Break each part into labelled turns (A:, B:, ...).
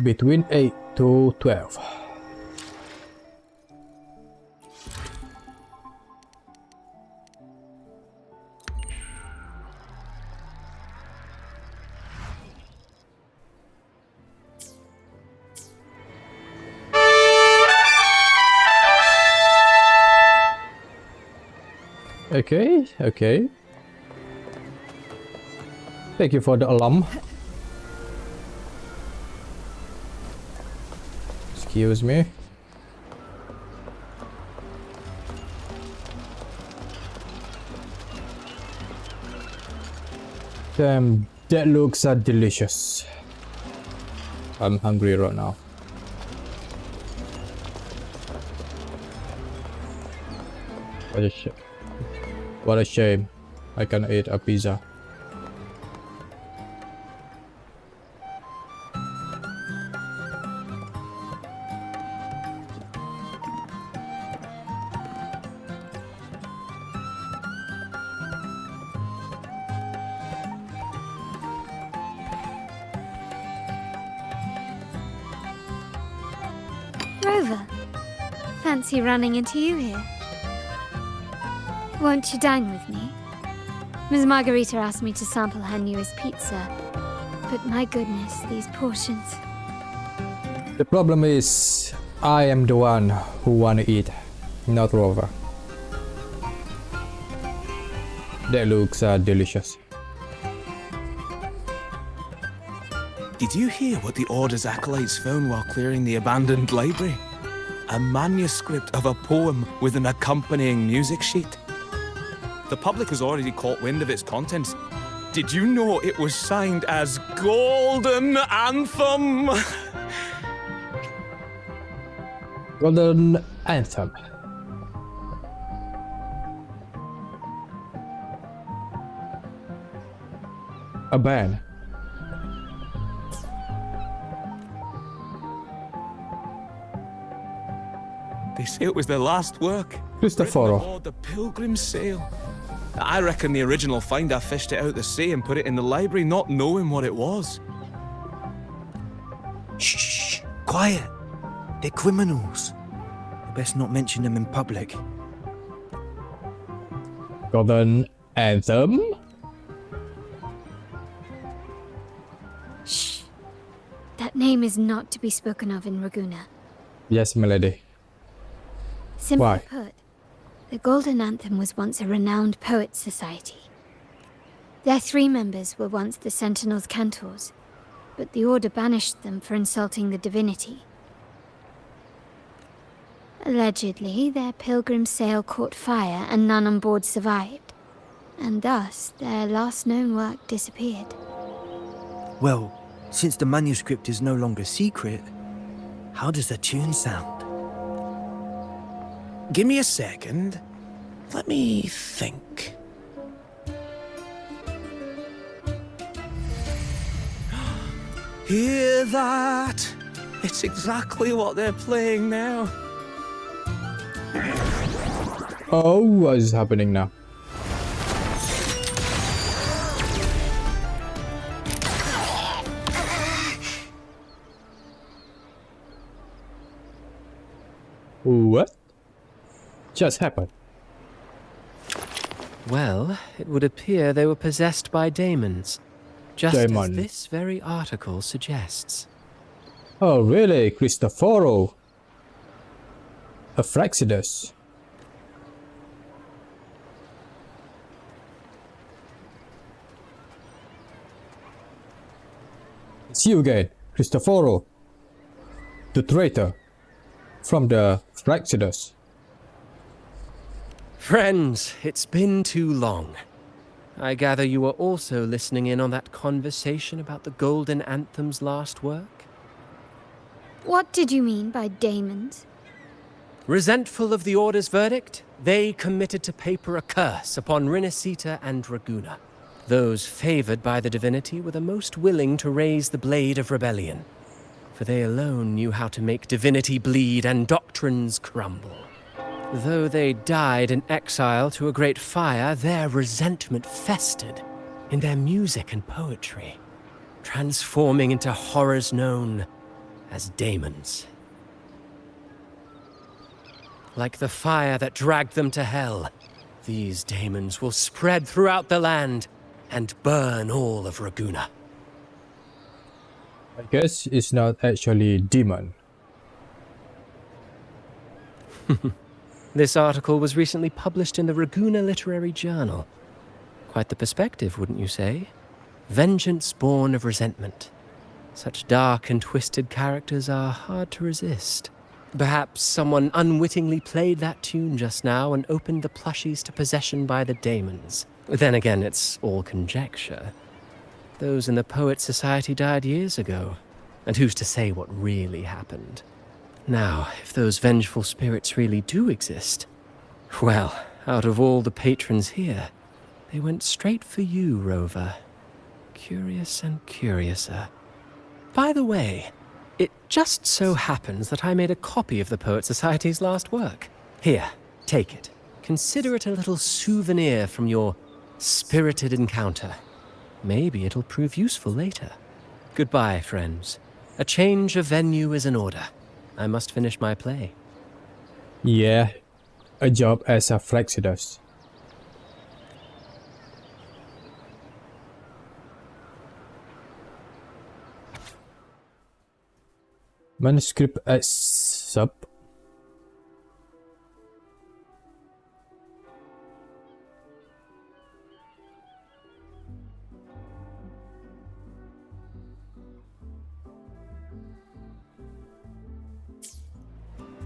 A: between 8 to 12. Okay. Thank you for the alarm. Excuse me. Damn, that looks delicious. I'm hungry right now. What a shame. I can eat a pizza.
B: Rover, fancy running into you here. Won't you dine with me? Ms. Margarita asked me to sample her newest pizza, but my goodness, these portions.
A: The problem is, I am the one who wanna eat, not Rover. That looks delicious.
C: Did you hear what the Order's acolytes found while clearing the abandoned library? A manuscript of a poem with an accompanying music sheet. The public has already caught wind of its contents. Did you know it was signed as Golden Anthem?
A: Golden Anthem. A band.
C: They say it was their last work.
A: Cristoforo.
C: Written aboard the Pilgrim's Sail. I reckon the original finder fished it out the sea and put it in the library, not knowing what it was.
D: Shh, quiet. They're criminals. Best not mention them in public.
A: Golden Anthem?
B: Shh. That name is not to be spoken of in Raguna.
A: Yes, Melody.
B: Simply
A: Why?
B: put, the Golden Anthem was once a renowned poets' society. Their 3 members were once the Sentinel's cantors, but the Order banished them for insulting the divinity. Allegedly, their pilgrim sail caught fire and none on board survived, and thus their last known work disappeared.
D: Well, since the manuscript is no longer secret, how does the tune sound?
C: Give me a second. Let me think. Hear that? It's exactly what they're playing now.
A: Oh, what is happening now? What just happened?
E: Well, it would appear they were possessed by daemons, just as this very article suggests.
A: Oh, really? Cristoforo? A Fraxidus? It's you again, Cristoforo, the traitor from the Fraxidus.
E: Friends, it's been too long. I gather you were also listening in on that conversation about the Golden Anthem's last work?
B: What did you mean by daemons?
E: Resentful of the Order's verdict, they committed to paper a curse upon Rinascita and Raguna. Those favored by the divinity were the most willing to raise the blade of rebellion, for they alone knew how to make divinity bleed and doctrines crumble. Though they died in exile to a great fire, their resentment festered in their music and poetry, transforming into horrors known as daemons. Like the fire that dragged them to hell, these daemons will spread throughout the land and burn all of Raguna.
A: I guess it's not actually demon.
E: This article was recently published in the Raguna Literary Journal. Quite the perspective, wouldn't you say? Vengeance born of resentment. Such dark and twisted characters are hard to resist. Perhaps someone unwittingly played that tune just now and opened the plushies to possession by the daemons. Then again, it's all conjecture. Those in the Poets' Society died years ago, and who's to say what really happened? Now, if those vengeful spirits really do exist, well, out of all the patrons here, they went straight for you, Rover. Curious and curiouser. By the way, it just so happens that I made a copy of the Poet Society's last work. Here, take it. Consider it a little souvenir from your spirited encounter. Maybe it'll prove useful later. Goodbye, friends. A change of venue is in order. I must finish my play.
A: Yeah, a job as a flexidus. Manuscript as sub.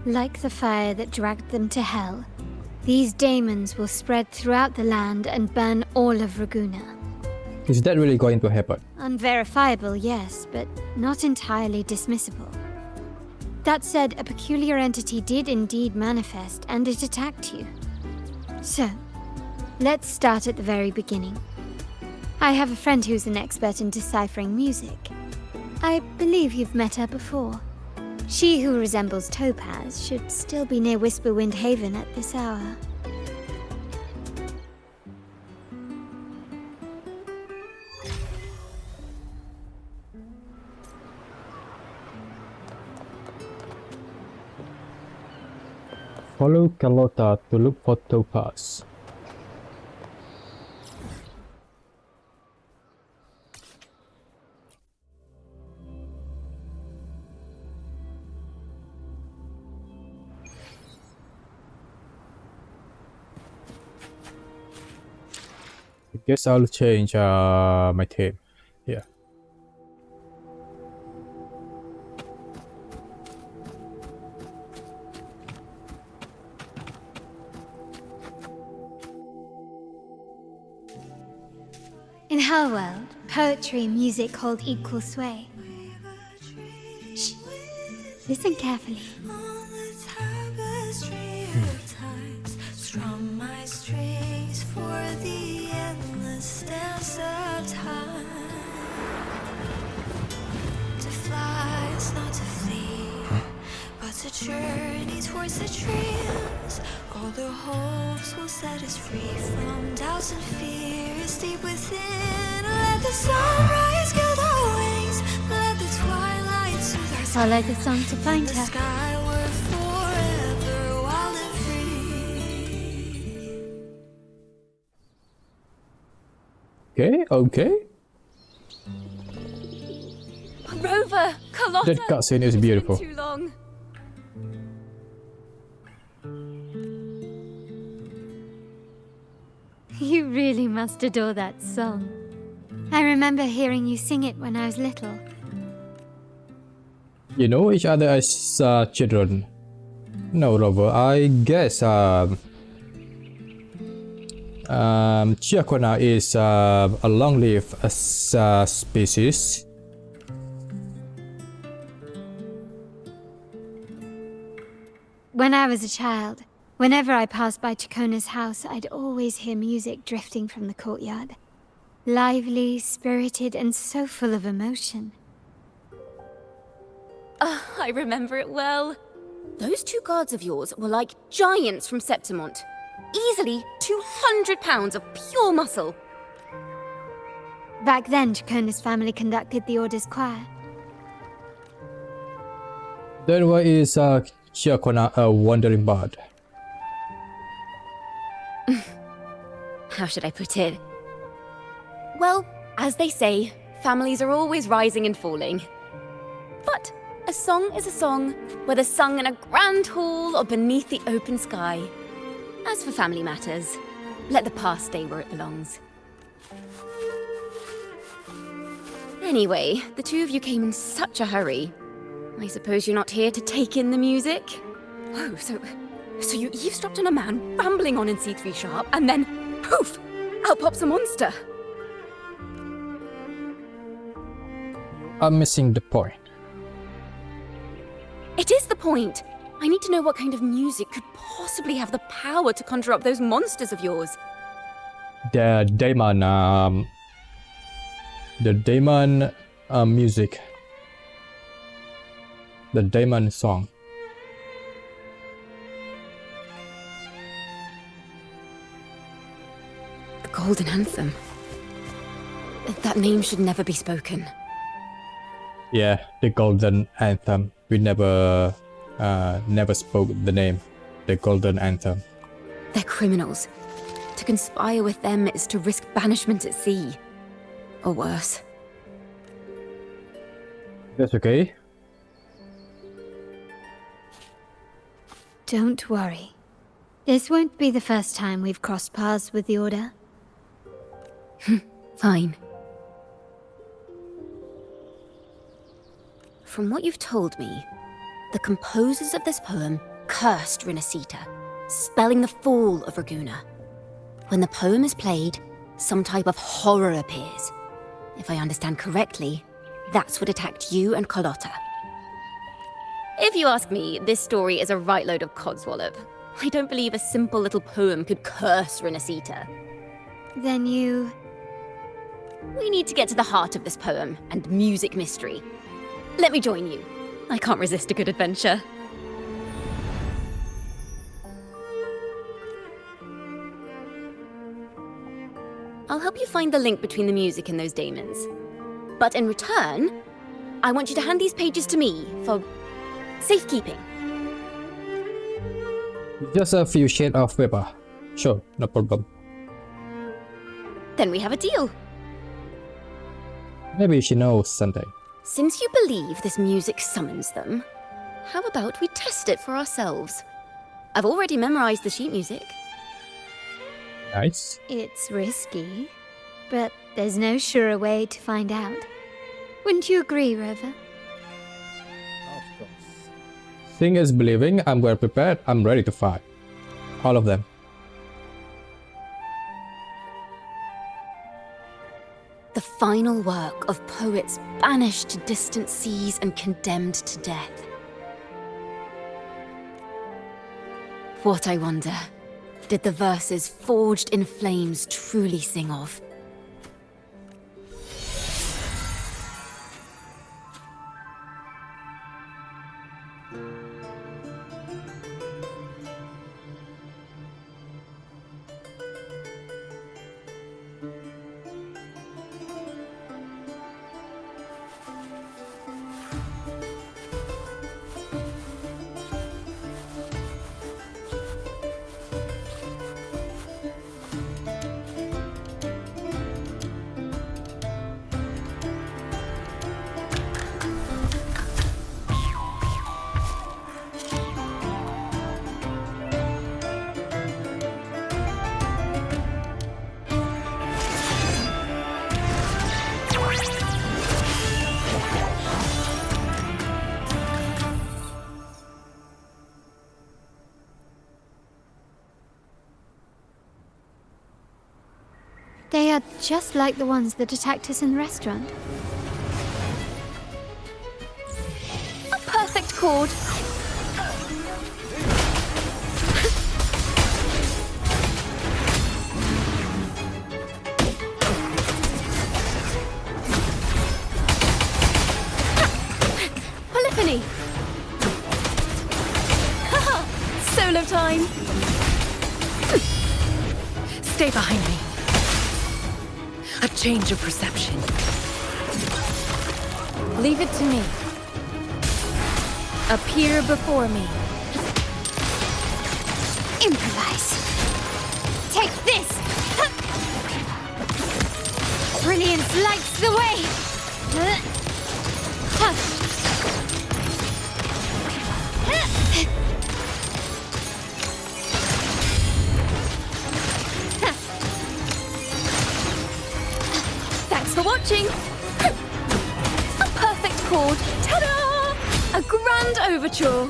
B: Like the fire that dragged them to hell, these daemons will spread throughout the land and burn all of Raguna.
A: Is that really going to happen?
B: Unverifiable, yes, but not entirely dismissible. That said, a peculiar entity did indeed manifest, and it attacked you. So, let's start at the very beginning. I have a friend who's an expert in deciphering music. I believe you've met her before. She who resembles Topaz should still be near Whisperwind Haven at this hour.
A: Follow Carlotta to look for Topaz. I guess I'll change my team here.
B: In her world, poetry and music hold equal sway. Shh. Listen carefully.
F: Strum my strings for the endless dance of time. To fly is not to flee, but to journey towards the dreams. All the hopes will set us free from doubts and fears deep within. Let the sunrise gild our wings, let the twilight soothe our
B: Follow the song to find
F: the
B: her.
F: skyward forever wild and free.
A: Okay.
G: Rover! Carlotta!
A: That cutscene is beautiful.
G: Too long.
B: You really must adore that song. I remember hearing you sing it when I was little.
A: You know each other as children. No, Rover. I guess Ciaccona is a long-lived species.
B: When I was a child, whenever I passed by Ciaccona's house, I'd always hear music drifting from the courtyard. Lively, spirited, and so full of emotion.
G: I remember it well. Those two guards of yours were like giants from Septimont. Easily 200 pounds of pure muscle.
B: Back then, Ciaccona's family conducted the Order's choir.
A: Then why is Ciaccona a wandering bard?
G: How should I put it? Well, as they say, families are always rising and falling. But a song is a song, whether sung in a grand hall or beneath the open sky. As for family matters, let the past stay where it belongs. Anyway, the two of you came in such a hurry. I suppose you're not here to take in the music? Oh, so you eavesdropped on a man rambling on in C3 sharp, and then, poof! Out pops a monster.
A: I'm missing the point.
G: It is the point. I need to know what kind of music could possibly have the power to conjure up those monsters of yours.
A: The Daemon music. The Daemon song.
G: The Golden Anthem. That name should never be spoken.
A: Yeah, the Golden Anthem. We never spoke the name. The Golden Anthem.
G: They're criminals. To conspire with them is to risk banishment at sea. Or worse.
A: That's okay.
B: Don't worry. This won't be the first time we've crossed paths with the Order.
G: Fine. From what you've told me, the composers of this poem cursed Rinascita, spelling the fall of Ragunna. When the poem is played, some type of horror appears. If I understand correctly, that's what attacked you and Carlotta. If you ask me, this story is a right load of codswallop. I don't believe a simple little poem could curse Rinascita.
B: Then you...
G: We need to get to the heart of this poem and music mystery. Let me join you. I can't resist a good adventure. I'll help you find the link between the music and those daemons. But in return, I want you to hand these pages to me for safekeeping.
A: Just a few shades of paper. Sure, no problem.
G: Then we have a deal.
A: Maybe she knows something.
G: Since you believe this music summons them, how about we test it for ourselves? I've already memorized the sheet music.
A: Nice.
B: It's risky, but there's no surer way to find out. Wouldn't you agree, Rover?
A: Seeing is believing. I'm well prepared. I'm ready to fight. All of them.
G: The final work of poets banished to distant seas and condemned to death. What, I wonder, did the verses forged in flames truly sing of?
B: They are just like the ones that attacked us in the restaurant.
G: A perfect chord. Polyphony. Haha, solo time.
H: Stay behind me. A change of perception.
B: Leave it to me.
H: Appear before me.
B: Improvise. Take this! Brilliance lights the way!
H: Thanks for watching. A perfect chord. Ta-da! A grand overture.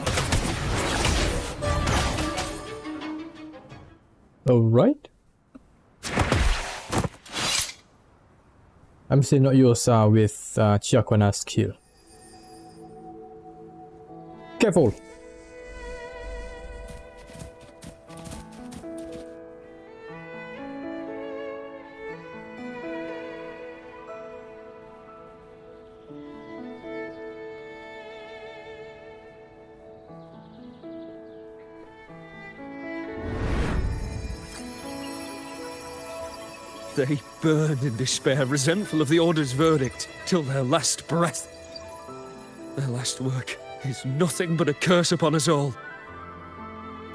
A: Alright. I'm still not used with Ciaccona's skill. Careful!
C: They burned in despair, resentful of the Order's verdict, till their last breath. Their last work is nothing but a curse upon us all.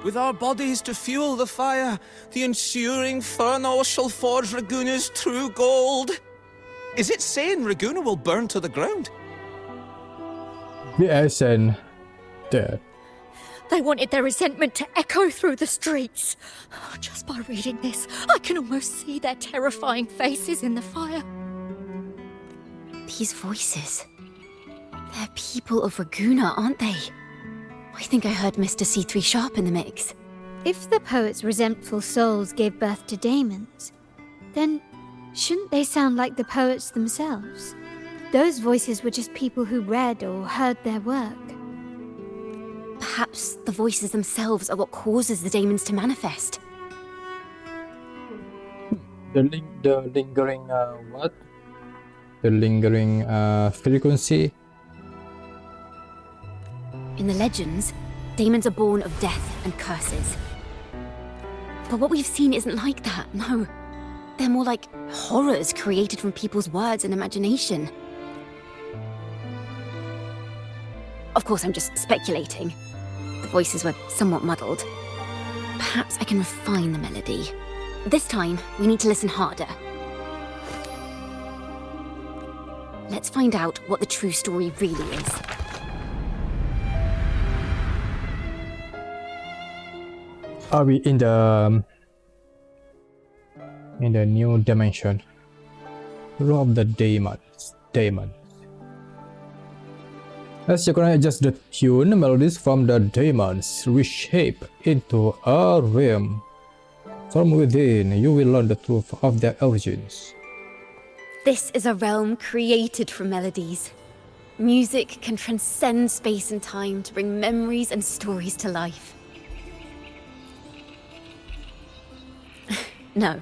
C: With our bodies to fuel the fire, the ensuing furnace shall forge Raguna's true gold. Is it saying Raguna will burn to the ground?
A: The Ascent dead.
H: They wanted their resentment to echo through the streets. Just by reading this, I can almost see their terrifying faces in the fire.
G: These voices. They're people of Raguna, aren't they? I think I heard Mr. C3 Sharp in the mix.
B: If the poet's resentful souls gave birth to daemons, then shouldn't they sound like the poets themselves? Those voices were just people who read or heard their work.
G: Perhaps the voices themselves are what causes the daemons to manifest.
A: The lingering what? The lingering frequency.
G: In the legends, daemons are born of death and curses. But what we've seen isn't like that, no. They're more like horrors created from people's words and imagination. Of course, I'm just speculating. The voices were somewhat muddled. Perhaps I can refine the melody. This time, we need to listen harder. Let's find out what the true story really is.
A: Are we in the new dimension? Row of the demons. As Ciaccona adjusts the tune, melodies from the demons reshape into a realm. From within, you will learn the truth of their origins.
G: This is a realm created from melodies. Music can transcend space and time to bring memories and stories to life. No.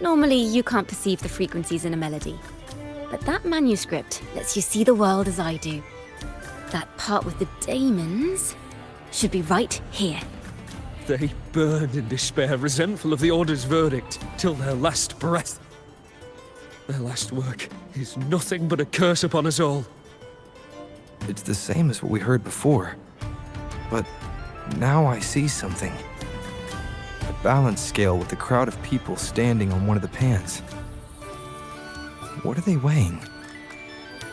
G: Normally, you can't perceive the frequencies in a melody. But that manuscript lets you see the world as I do. That part with the daemons should be right here.
C: They burned in despair, resentful of the Order's verdict, till their last breath. Their last work is nothing but a curse upon us all.
I: It's the same as what we heard before. But now I see something. A balance scale with a crowd of people standing on one of the pans. What are they weighing?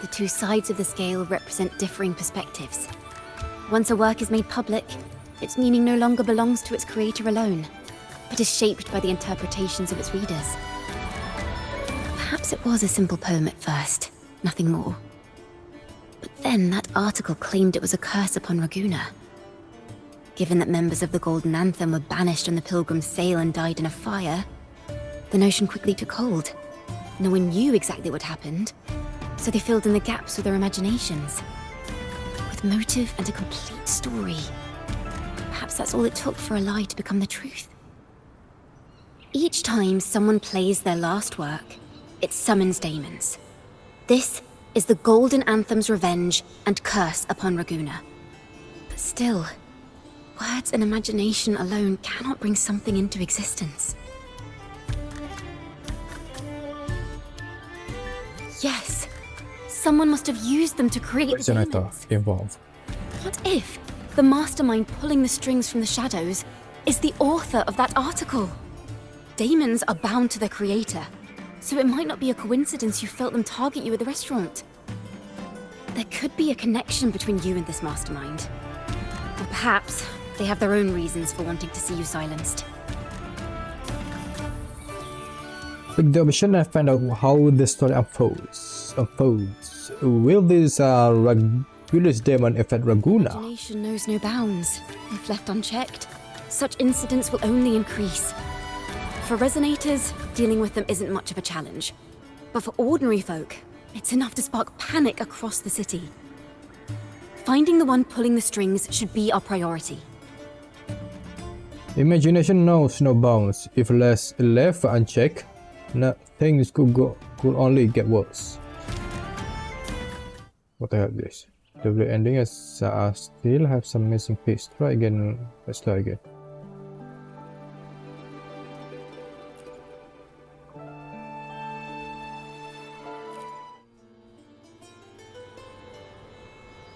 G: The two sides of the scale represent differing perspectives. Once a work is made public, its meaning no longer belongs to its creator alone, but is shaped by the interpretations of its readers. Perhaps it was a simple poem at first, nothing more. But then that article claimed it was a curse upon Raguna. Given that members of the Golden Anthem were banished on the Pilgrim's Sail and died in a fire, the notion quickly took hold. No one knew exactly what happened, so they filled in the gaps with their imaginations. With motive and a complete story. Perhaps that's all it took for a lie to become the truth. Each time someone plays their last work, it summons daemons. This is the Golden Anthem's revenge and curse upon Raguna. But still, words and imagination alone cannot bring something into existence. Yes, someone must have used them to create the
A: Resonator
G: demons.
A: involved.
G: What What if the mastermind pulling the strings from the shadows is the author of that article? Daemons are bound to their creator, so it might not be a coincidence you felt them target you at the restaurant. There could be a connection between you and this mastermind. Or perhaps they have their own reasons for wanting to see you silenced.
A: Pick the option and find out how the story unfolds. Will this Regulus demon affect Raguena?
G: Imagination knows no bounds. If left unchecked, such incidents will only increase. For resonators, dealing with them isn't much of a challenge. But for ordinary folk, it's enough to spark panic across the city. Finding the one pulling the strings should be our priority.
A: Imagination knows no bounds. If left unchecked, things could only get worse. What the hell is this? The ending is still have some missing piece. Try again. Let's try again.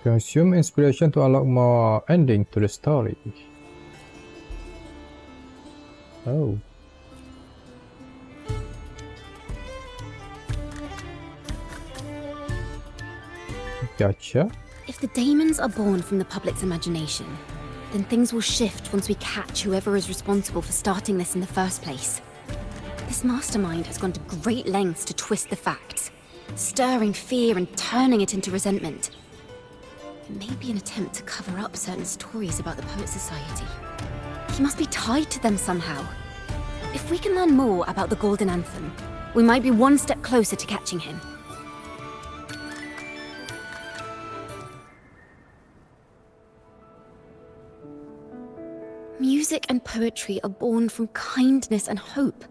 A: Consume inspiration to unlock more ending to the story. Oh. Gotcha.
G: If the daemons are born from the public's imagination, then things will shift once we catch whoever is responsible for starting this in the first place. This mastermind has gone to great lengths to twist the facts, stirring fear and turning it into resentment. It may be an attempt to cover up certain stories about the Poet Society. He must be tied to them somehow. If we can learn more about the Golden Anthem, we might be one step closer to catching him. Music and poetry are born from kindness and hope.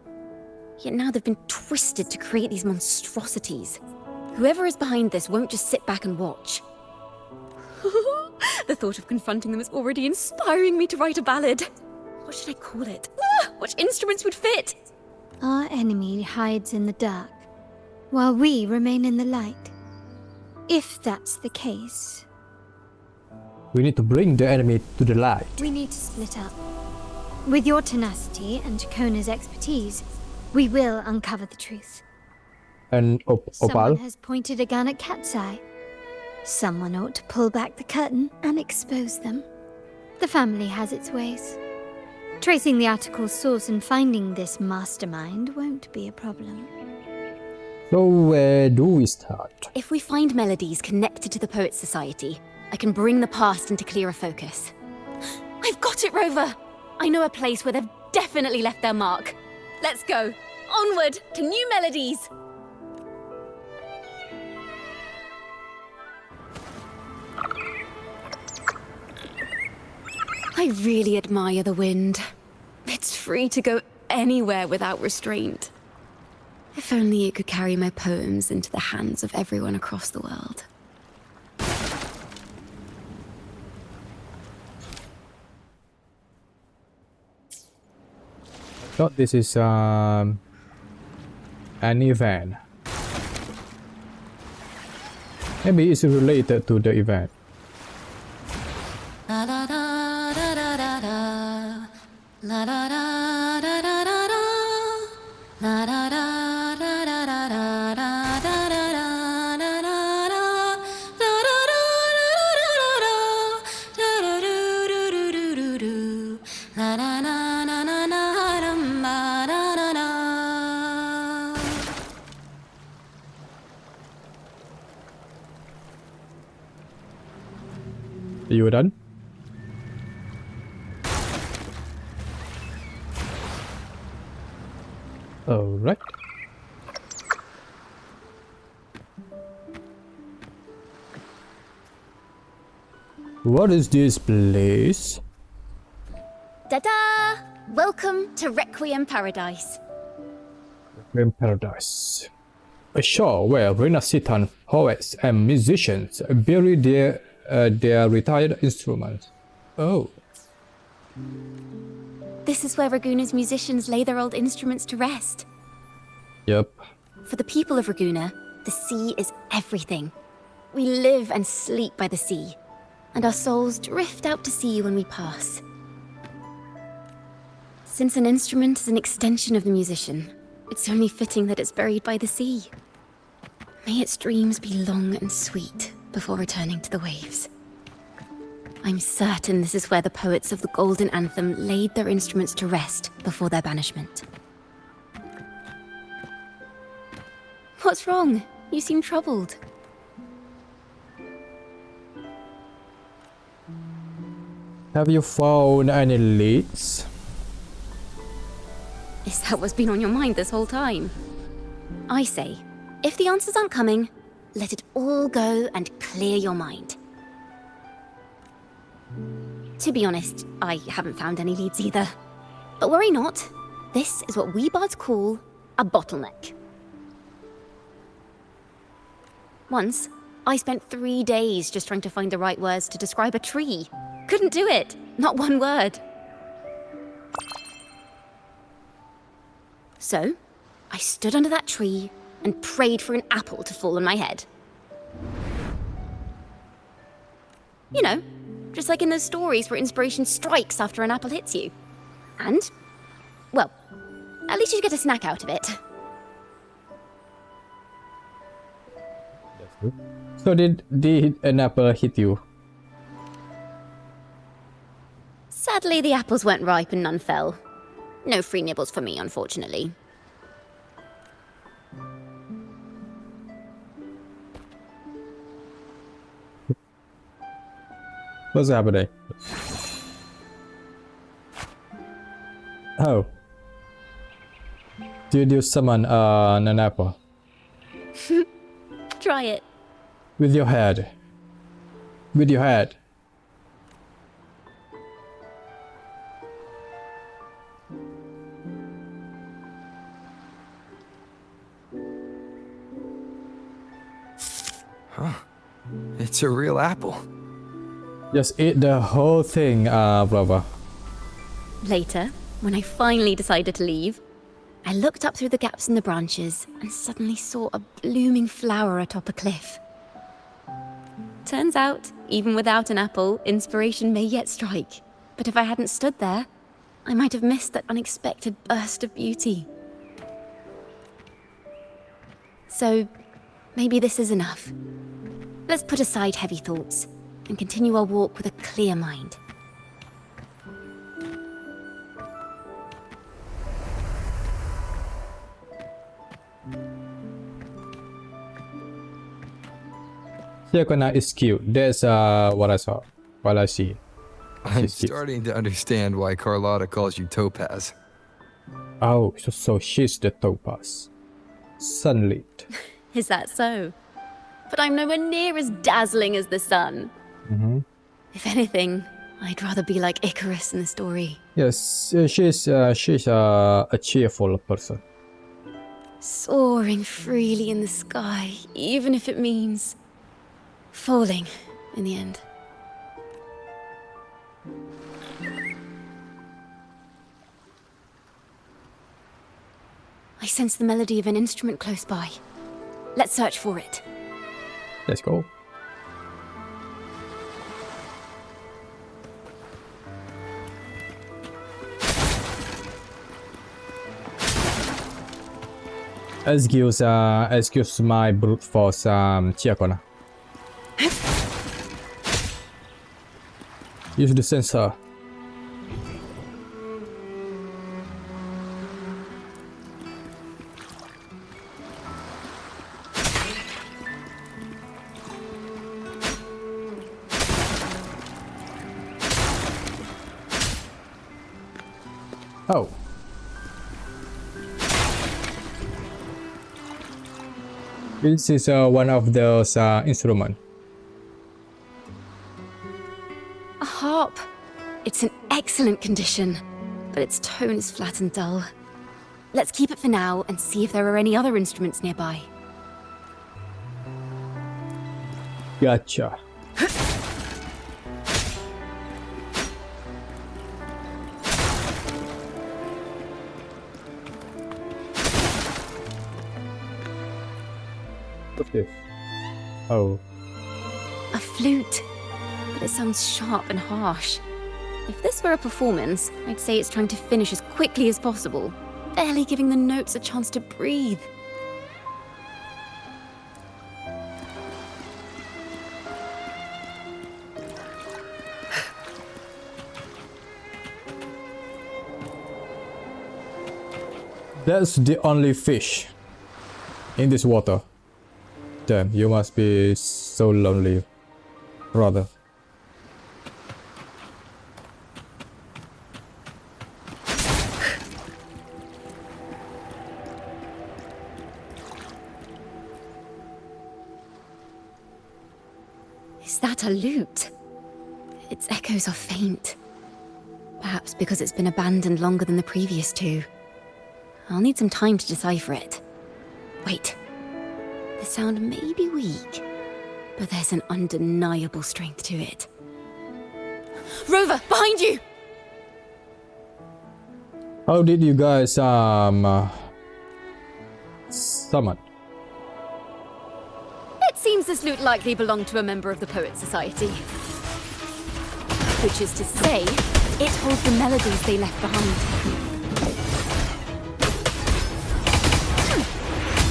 G: Yet now they've been twisted to create these monstrosities. Whoever is behind this won't just sit back and watch. The thought of confronting them is already inspiring me to write a ballad. What should I call it? Which instruments would fit?
B: Our enemy hides in the dark, while we remain in the light. If that's the case,
A: We need to bring the enemy to the light.
B: we need to split up. With your tenacity and Ciaccona's expertise, we will uncover the truth.
A: And
B: Someone
A: Opal.
B: has pointed a gun at Cat's Eye. Someone ought to pull back the curtain and expose them. The family has its ways. Tracing the article's source and finding this mastermind won't be a problem.
A: So where do we start?
G: If we find Melodies connected to the Poet Society, I can bring the past into clearer focus. I've got it, Rover! I know a place where they've definitely left their mark. Let's go! Onward to new Melodies! I really admire the wind. It's free to go anywhere without restraint. If only it could carry my poems into the hands of everyone across the world.
A: Thought this is an event. Maybe it's related to the event.
G: La da da da da da da. La da da da da da da. La da da da da da da da da da da da da da. Da da da da da da da. Da da do do do do do do. La na na na na na dum ba da da da.
A: Are you done? Alright. What is this place?
G: Ta-da! Welcome to Requiem Paradise.
A: In paradise. A shore where Renaissance poets and musicians bury their retired instruments. Oh.
G: This is where Raguna's musicians lay their old instruments to rest.
A: Yep.
G: For the people of Raguna, the sea is everything. We live and sleep by the sea. and our souls drift out to sea when we pass. Since an instrument is an extension of the musician, it's only fitting that it's buried by the sea. May its dreams be long and sweet before returning to the waves. I'm certain this is where the poets of the Golden Anthem laid their instruments to rest before their banishment. What's wrong? You seem troubled.
A: Have you found any leads?
G: Is that what's been on your mind this whole time? I say, if the answers aren't coming, let it all go and clear your mind. To be honest, I haven't found any leads either. But worry not, this is what we bards call a bottleneck. Once, I spent 3 days just trying to find the right words to describe a tree. Couldn't do it, not one word. So, I stood under that tree and prayed for an apple to fall on my head. You know, just like in those stories where inspiration strikes after an apple hits you. And, well, at least you get a snack out of it.
A: So did an apple hit you?
G: Sadly, the apples weren't ripe and none fell. No free nibbles for me, unfortunately.
A: What's happening? Oh. Did you summon an apple?
G: Try it.
A: With your head. With your head.
I: Huh. It's a real apple.
A: Just eat the whole thing, brother.
G: Later, when I finally decided to leave, I looked up through the gaps in the branches and suddenly saw a blooming flower atop a cliff. Turns out, even without an apple, inspiration may yet strike. But if I hadn't stood there, I might have missed that unexpected burst of beauty. So, maybe this is enough. Let's put aside heavy thoughts and continue our walk with a clear mind.
A: Ciaccona is cute. That's what I saw. What I see.
I: I'm
A: She's cute.
I: starting to understand why Carlotta calls you Topaz.
A: Oh, so she's the topaz. Sunlit.
G: Is that so? But I'm nowhere near as dazzling as the sun.
A: Mm-hmm.
G: If anything, I'd rather be like Icarus in the story.
A: Yes, she's a cheerful person.
G: Soaring freely in the sky, even if it means falling in the end. I sense the melody of an instrument close by. Let's search for it.
A: Let's go. Excuse my brute force, Ciaccona. Use the sensor. Oh. This is one of those instruments.
G: A harp. It's in excellent condition, but its tone is flat and dull. Let's keep it for now and see if there are any other instruments nearby.
A: Gotcha. What's this? Oh.
G: A flute. but it sounds sharp and harsh. If this were a performance, I'd say it's trying to finish as quickly as possible, barely giving the notes a chance to breathe.
A: That's the only fish in this water. Damn, you must be so lonely, brother.
G: Is that a lute? Its echoes are faint. Perhaps because it's been abandoned longer than the previous two. I'll need some time to decipher it. Wait. The sound may be weak, but there's an undeniable strength to it. Rover, behind you!
A: How did you guys summon?
G: It seems this lute likely belonged to a member of the Poets Society. Which is to say, it holds the melodies they left behind.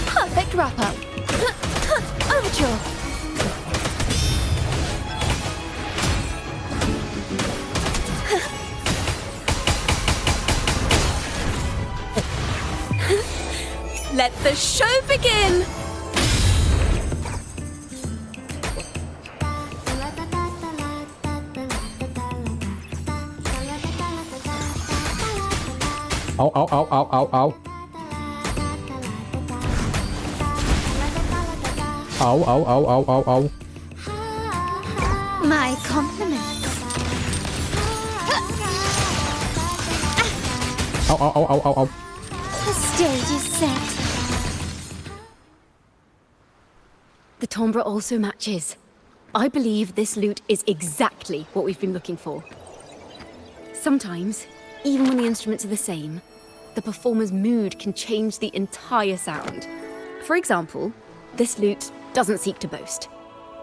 G: Perfect wrap-up. Overture. Let the show begin!
A: Ow, ow, ow, ow, ow, ow. Ow, ow, ow, ow, ow, ow.
B: My compliments.
A: Ow, ow, ow, ow, ow, ow.
B: The stage is set.
G: The timbre also matches. I believe this lute is exactly what we've been looking for. Sometimes, even when the instruments are the same, the performer's mood can change the entire sound. For example, this lute doesn't seek to boast.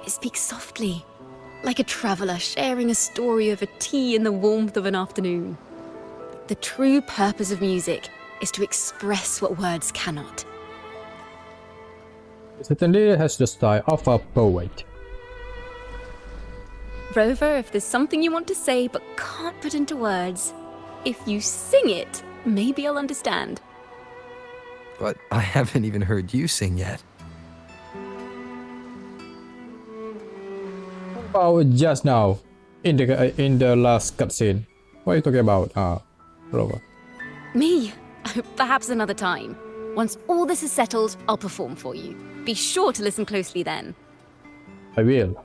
G: It speaks softly, like a traveller sharing a story over tea in the warmth of an afternoon. The true purpose of music is to express what words cannot.
A: It certainly has the style of a poet.
G: Rover, if there's something you want to say but can't put into words, if you sing it, maybe I'll understand.
I: But I haven't even heard you sing yet.
A: Oh, just now, in the last cutscene. What are you talking about, Rover?
G: Me? Perhaps another time. Once all this is settled, I'll perform for you. Be sure to listen closely then.
A: I will.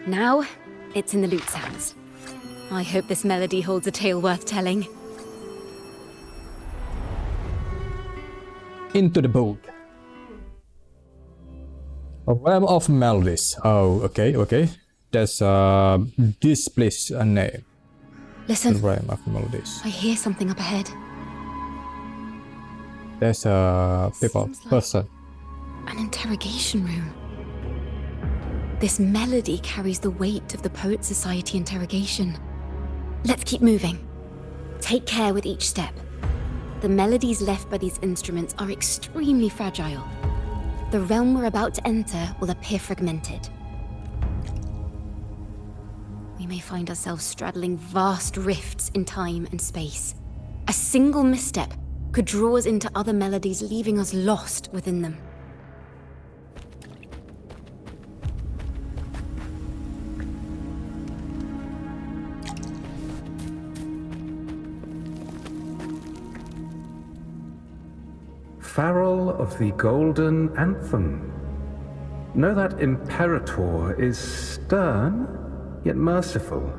G: Now, it's in the lute sounds. I hope this melody holds a tale worth telling.
A: Into the boat. A realm of melodies. Oh, okay. That's this place a name.
G: Listen.
A: The realm of melodies.
G: I hear something up ahead.
A: There's a person.
G: An interrogation room. This melody carries the weight of the Poet Society interrogation. Let's keep moving. Take care with each step. The melodies left by these instruments are extremely fragile. The realm we're about to enter will appear fragmented. We may find ourselves straddling vast rifts in time and space. A single misstep could draw us into other melodies, leaving us lost within them.
J: Farrell of the Golden Anthem. Know that Imperator is stern, yet merciful.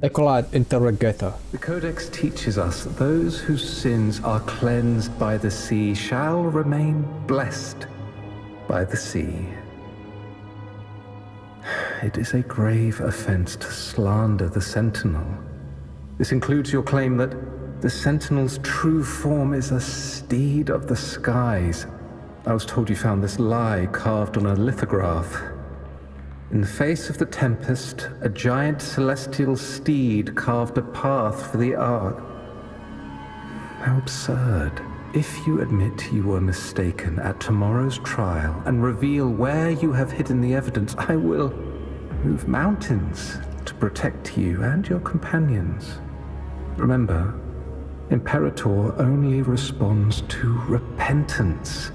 A: Acolyte Interrogator.
J: The Codex teaches us that those whose sins are cleansed by the sea shall remain blessed by the sea. It is a grave offense to slander the Sentinel. This includes your claim that the Sentinel's true form is a steed of the skies. I was told you found this lie carved on a lithograph. In the face of the tempest, a giant celestial steed carved a path for the ark. How absurd. If you admit you were mistaken at tomorrow's trial and reveal where you have hidden the evidence, I will move mountains to protect you and your companions. Remember, Imperator only responds to repentance,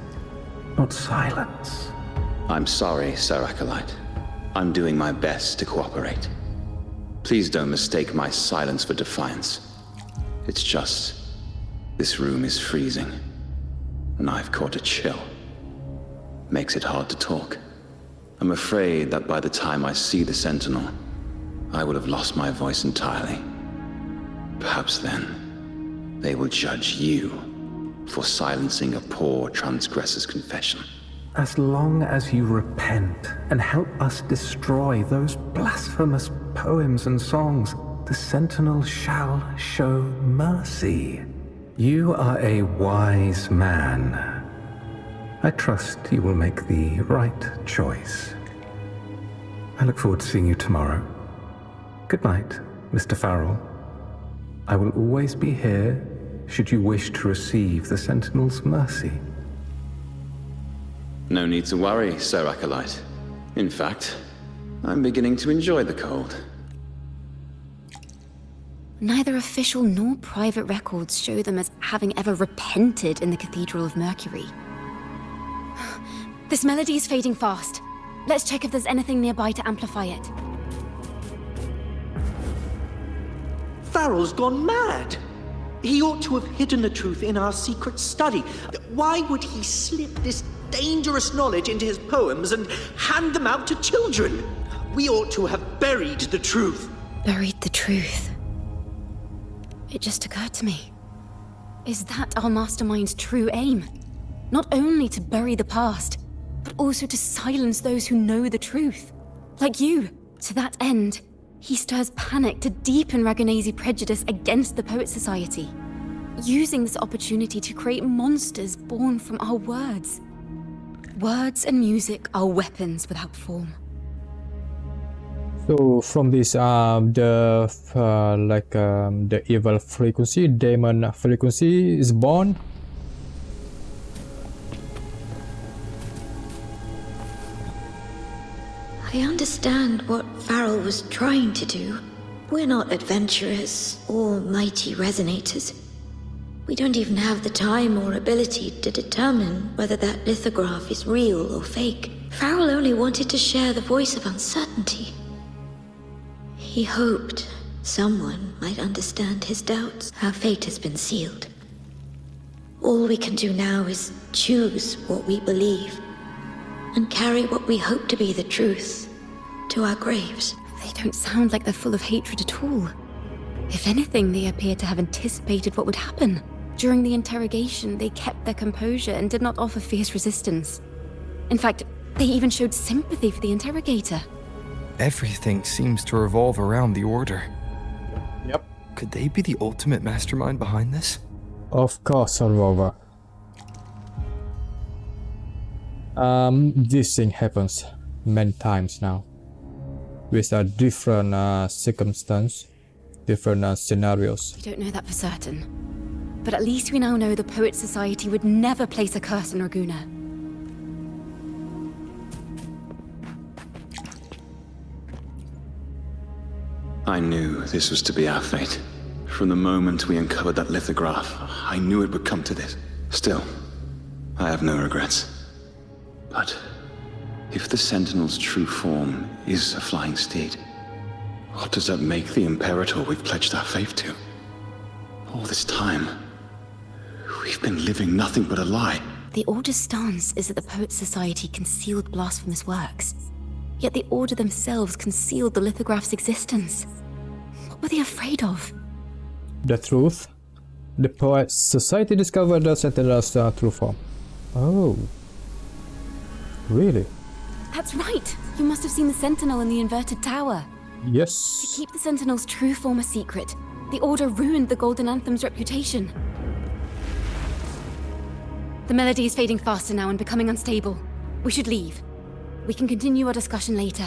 J: not silence.
K: I'm sorry, Sir Acolyte. I'm doing my best to cooperate. Please don't mistake my silence for defiance. It's just, this room is freezing, and I've caught a chill. Makes it hard to talk. I'm afraid that by the time I see the Sentinel, I will have lost my voice entirely. Perhaps then, they will judge you for silencing a poor transgressor's confession.
J: As long as you repent and help us destroy those blasphemous poems and songs, the Sentinel shall show mercy. You are a wise man. I trust you will make the right choice. I look forward to seeing you tomorrow. Good night, Mr. Farrell. I will always be here should you wish to receive the Sentinel's mercy.
K: No need to worry, Sir Acolyte. In fact, I'm beginning to enjoy the cold.
G: Neither official nor private records show them as having ever repented in the Cathedral of Mercury. This melody is fading fast. Let's check if there's anything nearby to amplify it.
L: Farrell's gone mad. He ought to have hidden the truth in our secret study. Why would he slip this dangerous knowledge into his poems and hand them out to children? We ought to have buried the truth.
G: Buried the truth. It just occurred to me. Is that our mastermind's true aim? Not only to bury the past, but also to silence those who know the truth. Like you. To that end, he stirs panic to deepen Ragonese prejudice against the Poet Society, using this opportunity to create monsters born from our words. Words and music are weapons without form.
A: So from this, the evil frequency, demon frequency is born.
M: I understand what Farrell was trying to do. We're not adventurers or mighty resonators. We don't even have the time or ability to determine whether that lithograph is real or fake. Farrell only wanted to share the voice of uncertainty. He hoped someone might understand his doubts. Our fate has been sealed. All we can do now is choose what we believe and carry what we hope to be the truth to our graves.
G: They don't sound like they're full of hatred at all. If anything, they appear to have anticipated what would happen. During the interrogation, they kept their composure and did not offer fierce resistance. In fact, they even showed sympathy for the interrogator.
I: Everything seems to revolve around the Order.
A: Yep.
I: Could they be the ultimate mastermind behind this?
A: Of course, Rover. This thing happens many times now, with a different circumstance, different scenarios.
G: We don't know that for certain, but at least we now know the Poet Society would never place a curse on Raguna.
K: I knew this was to be our fate. From the moment we uncovered that lithograph, I knew it would come to this. Still, I have no regrets. But if the Sentinel's true form is a flying steed, what does that make the Imperator we've pledged our faith to? All this time, we've been living nothing but a lie.
G: The Order's stance is that the Poet Society concealed blasphemous works, yet the Order themselves concealed the lithograph's existence. What were they afraid of?
A: The truth. The Poet Society discovered the Sentinel's true form. Oh. Really?
G: That's right! You must have seen the Sentinel in the inverted tower.
A: Yes.
G: To keep the Sentinel's true form a secret, the Order ruined the Golden Anthem's reputation. The melody is fading faster now and becoming unstable. We should leave. We can continue our discussion later.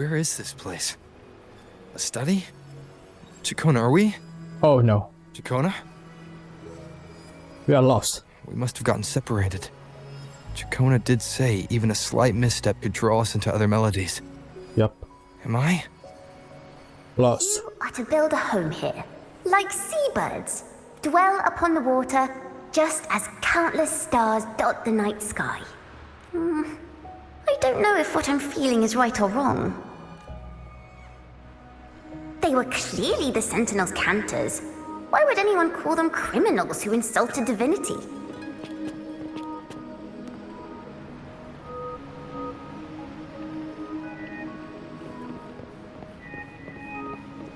I: Where is this place? A study? Ciaccona, are we?
A: Oh no,
I: Ciaccona?
A: we are lost.
I: We must have gotten separated. Ciaccona did say even a slight misstep could draw us into other melodies.
A: Yep,
I: Am I?
A: lost.
N: You are to build a home here, like seabirds. Dwell upon the water, just as countless stars dot the night sky. I don't know if what I'm feeling is right or wrong. They were clearly the Sentinel's cantors. Why would anyone call them criminals who insulted divinity?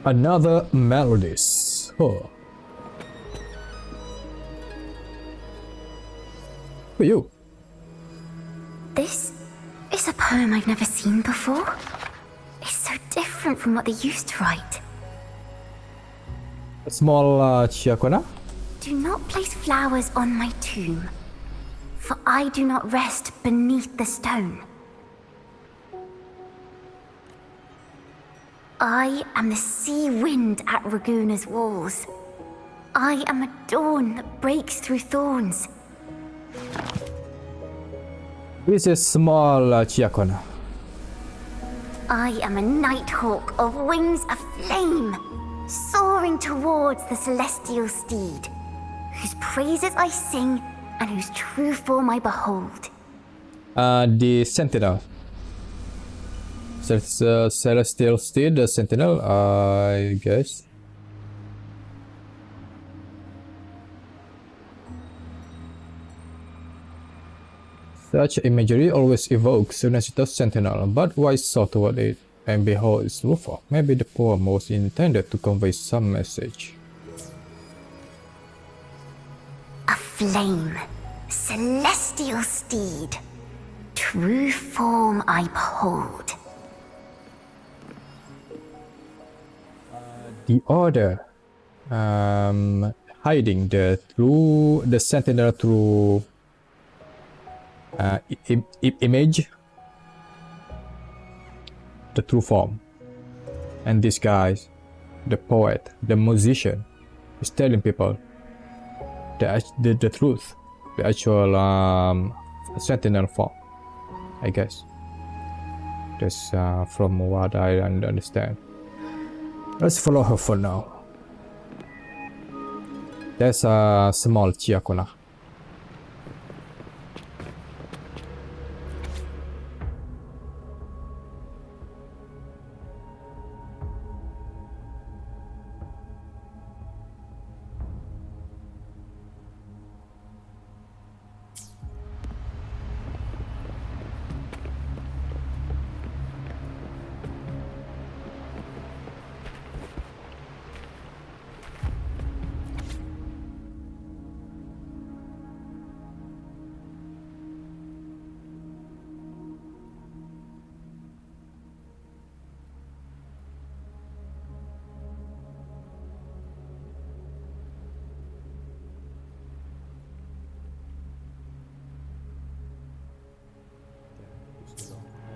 A: Another Melodies. Oh. Who are you?
N: This is a poem I've never seen before. It's so different from what they used to write.
A: A small Ciaccona?
N: Do not place flowers on my tomb, for I do not rest beneath the stone. I am the sea wind at Raguna's walls. I am a dawn that breaks through thorns.
A: This is small Ciaccona.
N: I am a nighthawk of wings of flame, soaring towards the celestial steed, whose praises I sing and whose true form I behold.
A: The Sentinel. Celestial Steed, the Sentinel, I guess. Such imagery always evokes Renesito's Sentinel, but why so toward it? And behold its Rover. Maybe the poem was intended to convey some message.
N: A flame, celestial steed, true form I behold.
A: The Order, hiding the Sentinel through image, the true form, and this guy, the poet, the musician, is telling people the truth, the actual Sentinel form, I guess. That's from what I understand. Let's follow her for now. There's a small Ciaccona.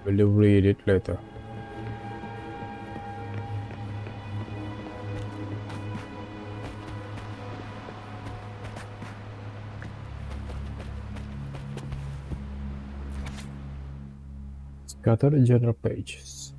A: We'll read it later. Scatter general pages.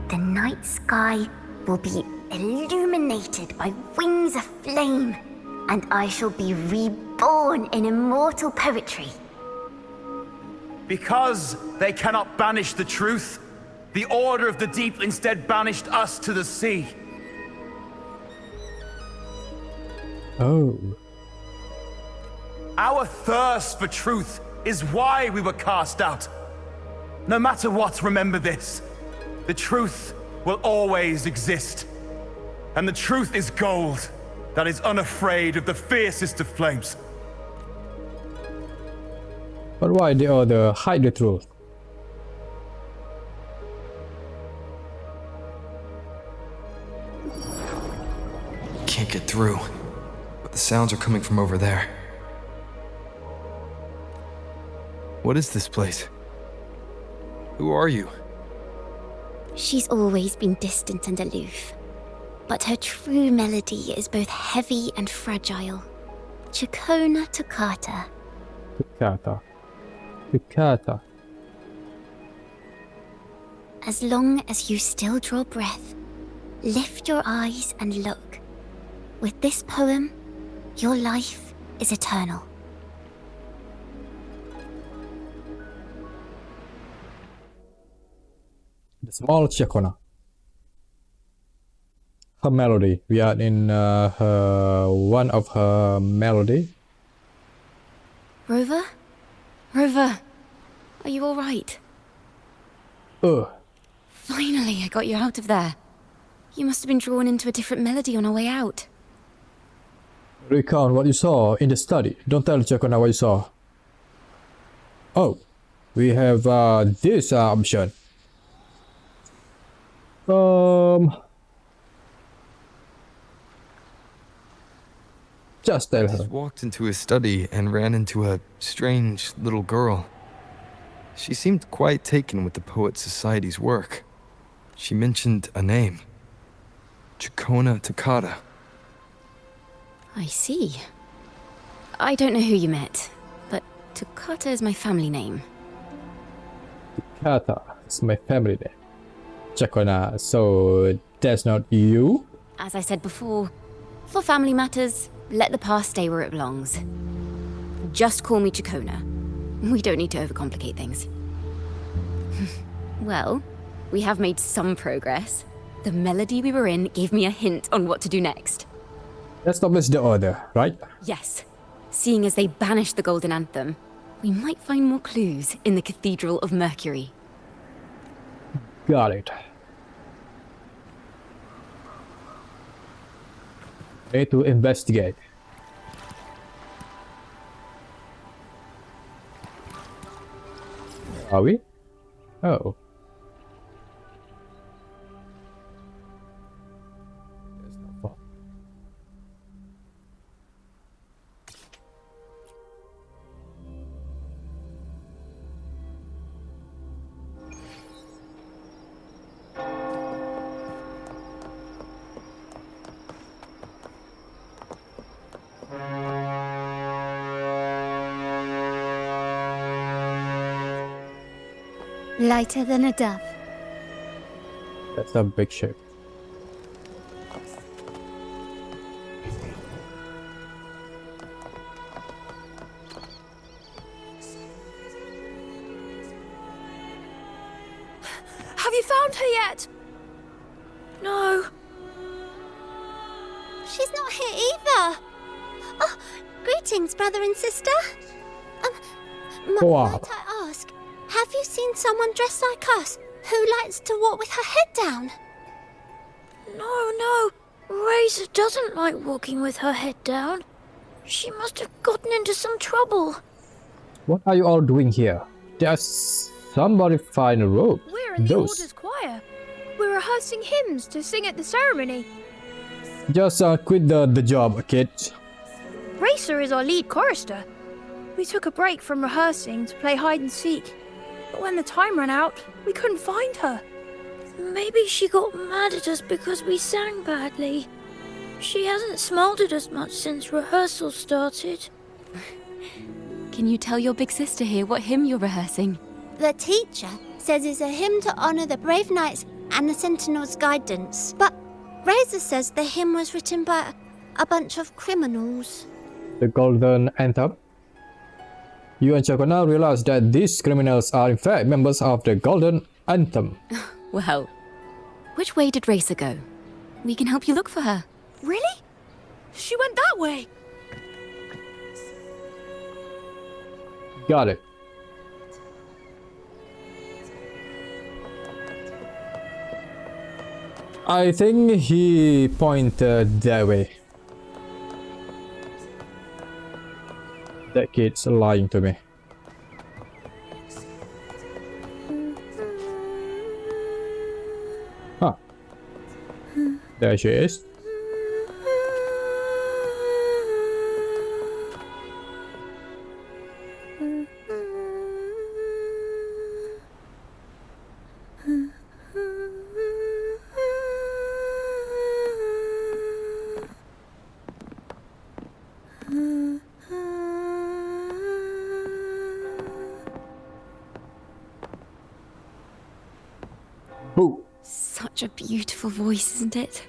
N: The night sky will be illuminated by wings of flame, and I shall be reborn in immortal poetry.
O: Because they cannot banish the truth, the Order of the Deep instead banished us to the sea.
A: Oh.
O: Our thirst for truth is why we were cast out. No matter what, remember this. The truth will always exist. And the truth is gold. that is unafraid of the fiercest of flames.
A: But why the other hide the truth?
I: Can't get through, but the sounds are coming from over there. What is this place? Who are you?
N: She's always been distant and aloof, but her true melody is both heavy and fragile. Ciaccona toccata.
A: Toccata. Toccata.
N: As long as you still draw breath, lift your eyes and look. With this poem, your life is eternal.
A: The small Ciaccona. Her melody. We are in one of her melody.
G: Rover? Rover, are you alright? Finally, I got you out of there. You must have been drawn into a different melody on our way out.
A: Recount what you saw in the study. Don't tell Ciaccona what you saw. Oh, we have this option. Just tell
I: I
A: her.
I: walked into his study and ran into a strange little girl. She seemed quite taken with the Poet Society's work. She mentioned a name. Ciaccona toccata.
G: I see. I don't know who you met, but Toccata is my family name.
A: Toccata is my family name. Ciaccona, so that's not you?
G: As I said before, for family matters, let the past stay where it belongs. Just call me Ciaccona. We don't need to overcomplicate things. Well, we have made some progress. The melody we were in gave me a hint on what to do next.
A: Let's not miss the order, right?
G: Yes. Seeing as they banished the Golden Anthem, we might find more clues in the Cathedral of Mercury.
A: Got it. Need to investigate. Are we? Oh. There's no fun.
B: Lighter than a dove.
A: That's a big ship.
P: Have you found her yet? No.
N: She's not here either. Oh, greetings, brother and sister.
A: Wow.
N: Might I ask, have you seen someone dressed like us who likes to walk with her head down?
P: No. Razor doesn't like walking with her head down. She must have gotten into some trouble.
A: What are you all doing here? There's somebody find a rope.
P: We're in the Order's choir. We're rehearsing hymns to sing at the ceremony.
A: Just quit the job, kid.
P: Racer is our lead chorister. We took a break from rehearsing to play hide and seek. But when the time ran out, we couldn't find her. Maybe she got mad at us because we sang badly. She hasn't smiled at us much since rehearsal started.
G: Can you tell your big sister here what hymn you're rehearsing?
N: The teacher says it's a hymn to honor the brave knights and the Sentinel's guidance. But Razor says the hymn was written by a bunch of criminals.
A: The Golden Anthem. You and Ciaccona realize that these criminals are in fact members of the Golden Anthem.
G: Well, which way did Racer go? We can help you look for her.
P: Really? She went that way.
A: Got it. I think he pointed that way. That kid's lying to me. Huh. There she is. Ooh.
G: Such a beautiful voice, isn't it?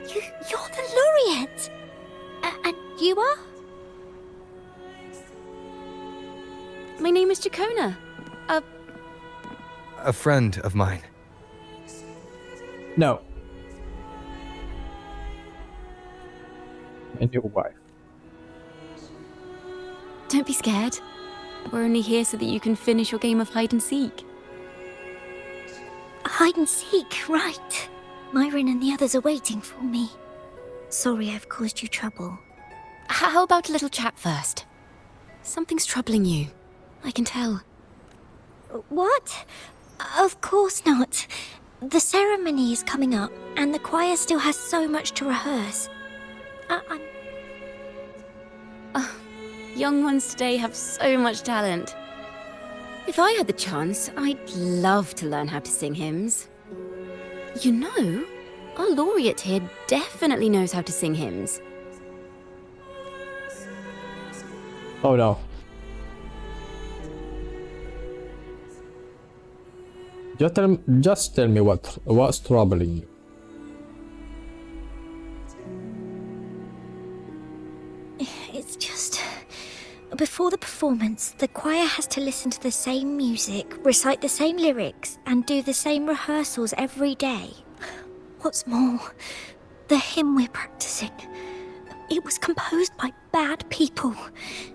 H: You're the laureate! And you are?
G: My name is Ciaccona.
I: A friend of mine.
A: No. And your wife.
G: Don't be scared. We're only here so that you can finish your game of hide and seek.
H: Hide and seek, right. Myron and the others are waiting for me. Sorry I've caused you trouble.
G: How about a little chat first? Something's troubling you. I can tell.
H: What? Of course not. The ceremony is coming up, and the choir still has so much to rehearse.
G: Young ones today have so much talent. If I had the chance, I'd love to learn how to sing hymns. You know, our laureate here definitely knows how to sing hymns.
A: Oh no. Just tell me what's troubling you.
H: It's just... Before the performance, the choir has to listen to the same music, recite the same lyrics, and do the same rehearsals every day. What's more, the hymn we're practicing, it was composed by bad people.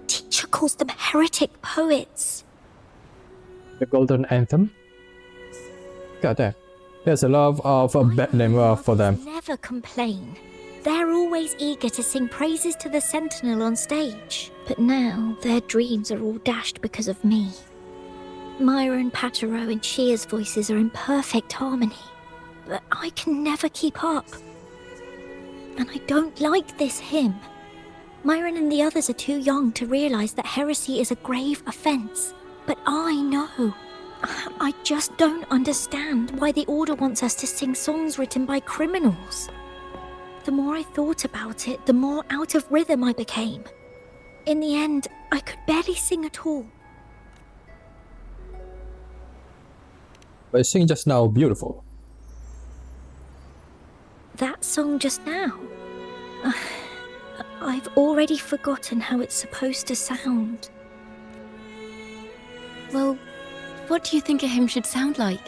H: Teacher calls them heretic poets.
A: The Golden Anthem? God damn. There's a lot of bad name for them.
H: Never complain. They're always eager to sing praises to the Sentinel on stage. But now, their dreams are all dashed because of me. Myron, Patero, and Shear's voices are in perfect harmony. But I can never keep up. And I don't like this hymn. Myron and the others are too young to realize that heresy is a grave offense. But I know. I just don't understand why the Order wants us to sing songs written by criminals. The more I thought about it, the more out of rhythm I became. In the end, I could barely sing at all.
A: But you sing just now beautiful.
H: That song just now? I've already forgotten how it's supposed to sound.
G: Well, what do you think a hymn should sound like?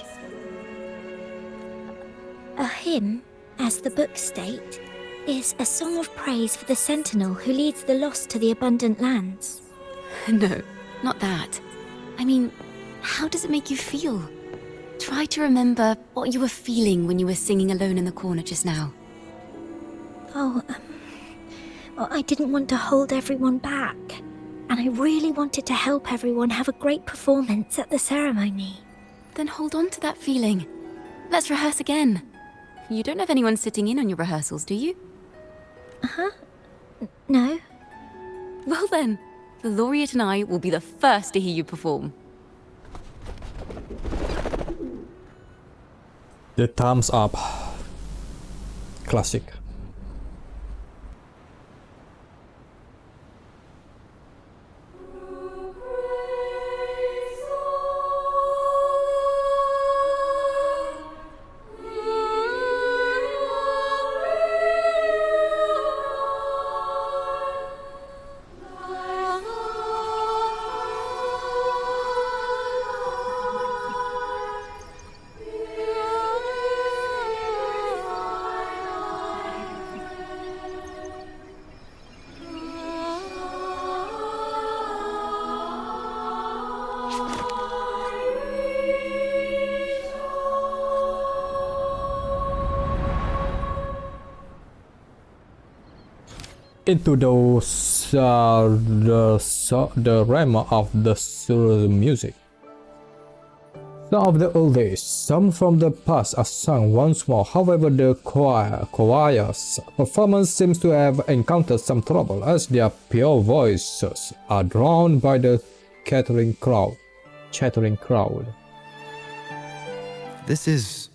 H: A hymn, as the books state, is a song of praise for the Sentinel who leads the lost to the abundant lands.
G: No, not that. I mean, how does it make you feel? Try to remember what you were feeling when you were singing alone in the corner just now.
H: Well, I didn't want to hold everyone back. And I really wanted to help everyone have a great performance at the ceremony.
G: Then hold on to that feeling. Let's rehearse again. You don't have anyone sitting in on your rehearsals, do you?
H: Uh-huh. No.
G: Well then, the laureate and I will be the first to hear you perform.
A: The thumbs up. Classic. into the realm of the music. Some of the oldest, some from the past are sung once more. However, the choir's performance seems to have encountered some trouble as their pure voices are drowned by the chattering crowd.
I: This is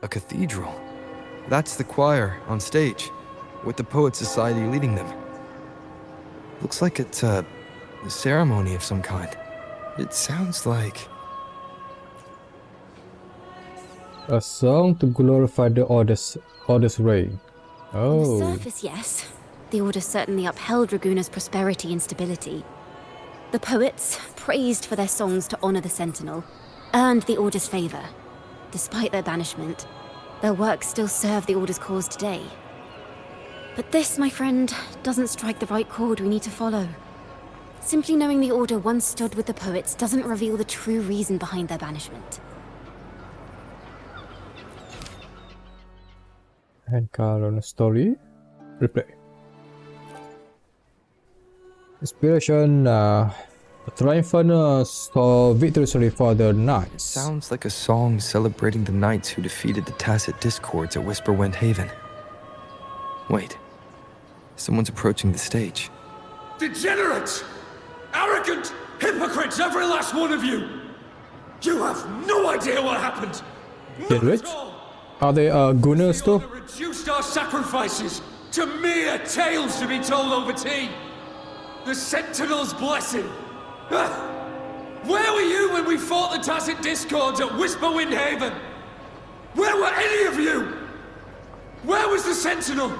I: a cathedral. That's the choir on stage, with the Poet Society leading them. Looks like it's a ceremony of some kind. It sounds like...
A: a song to glorify the Order's reign.
G: On the
A: Oh.
G: surface, yes. The Order certainly upheld Raguna's prosperity and stability. The poets, praised for their songs to honor the Sentinel, earned the Order's favor. Despite their banishment, their works still serve the Order's cause today. But this, my friend, doesn't strike the right chord we need to follow. Simply knowing the Order once stood with the poets doesn't reveal the true reason behind their banishment.
A: And current story replay. Inspiration triumphant victory for the knights.
I: Sounds like a song celebrating the knights who defeated the Tacit Discords at Whisperwind Haven. Wait, someone's approaching the stage.
Q: Degenerates! Arrogant hypocrites, every last one of you! You have no idea what happened!
A: Degenerates? Are they gunners too?
Q: Reduced our sacrifices to mere tales to be told over tea! The Sentinel's blessing! Where were you when we fought the Tacit Discords at Whisperwind Haven? Where were any of you? Where was the Sentinel?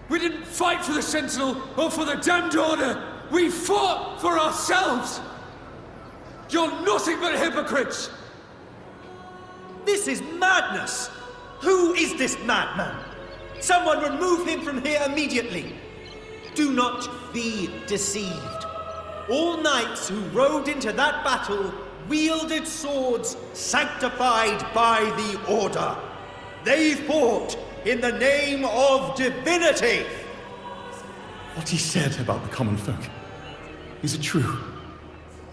Q: We didn't fight for the Sentinel or for the damned Order! We fought for ourselves! You're nothing but hypocrites!
L: This is madness! Who is this madman? Someone remove him from here immediately! Do not be deceived. All knights who rode into that battle wielded swords sanctified by the Order. They fought in the name of divinity!
Q: What he said about the common folk, is it true?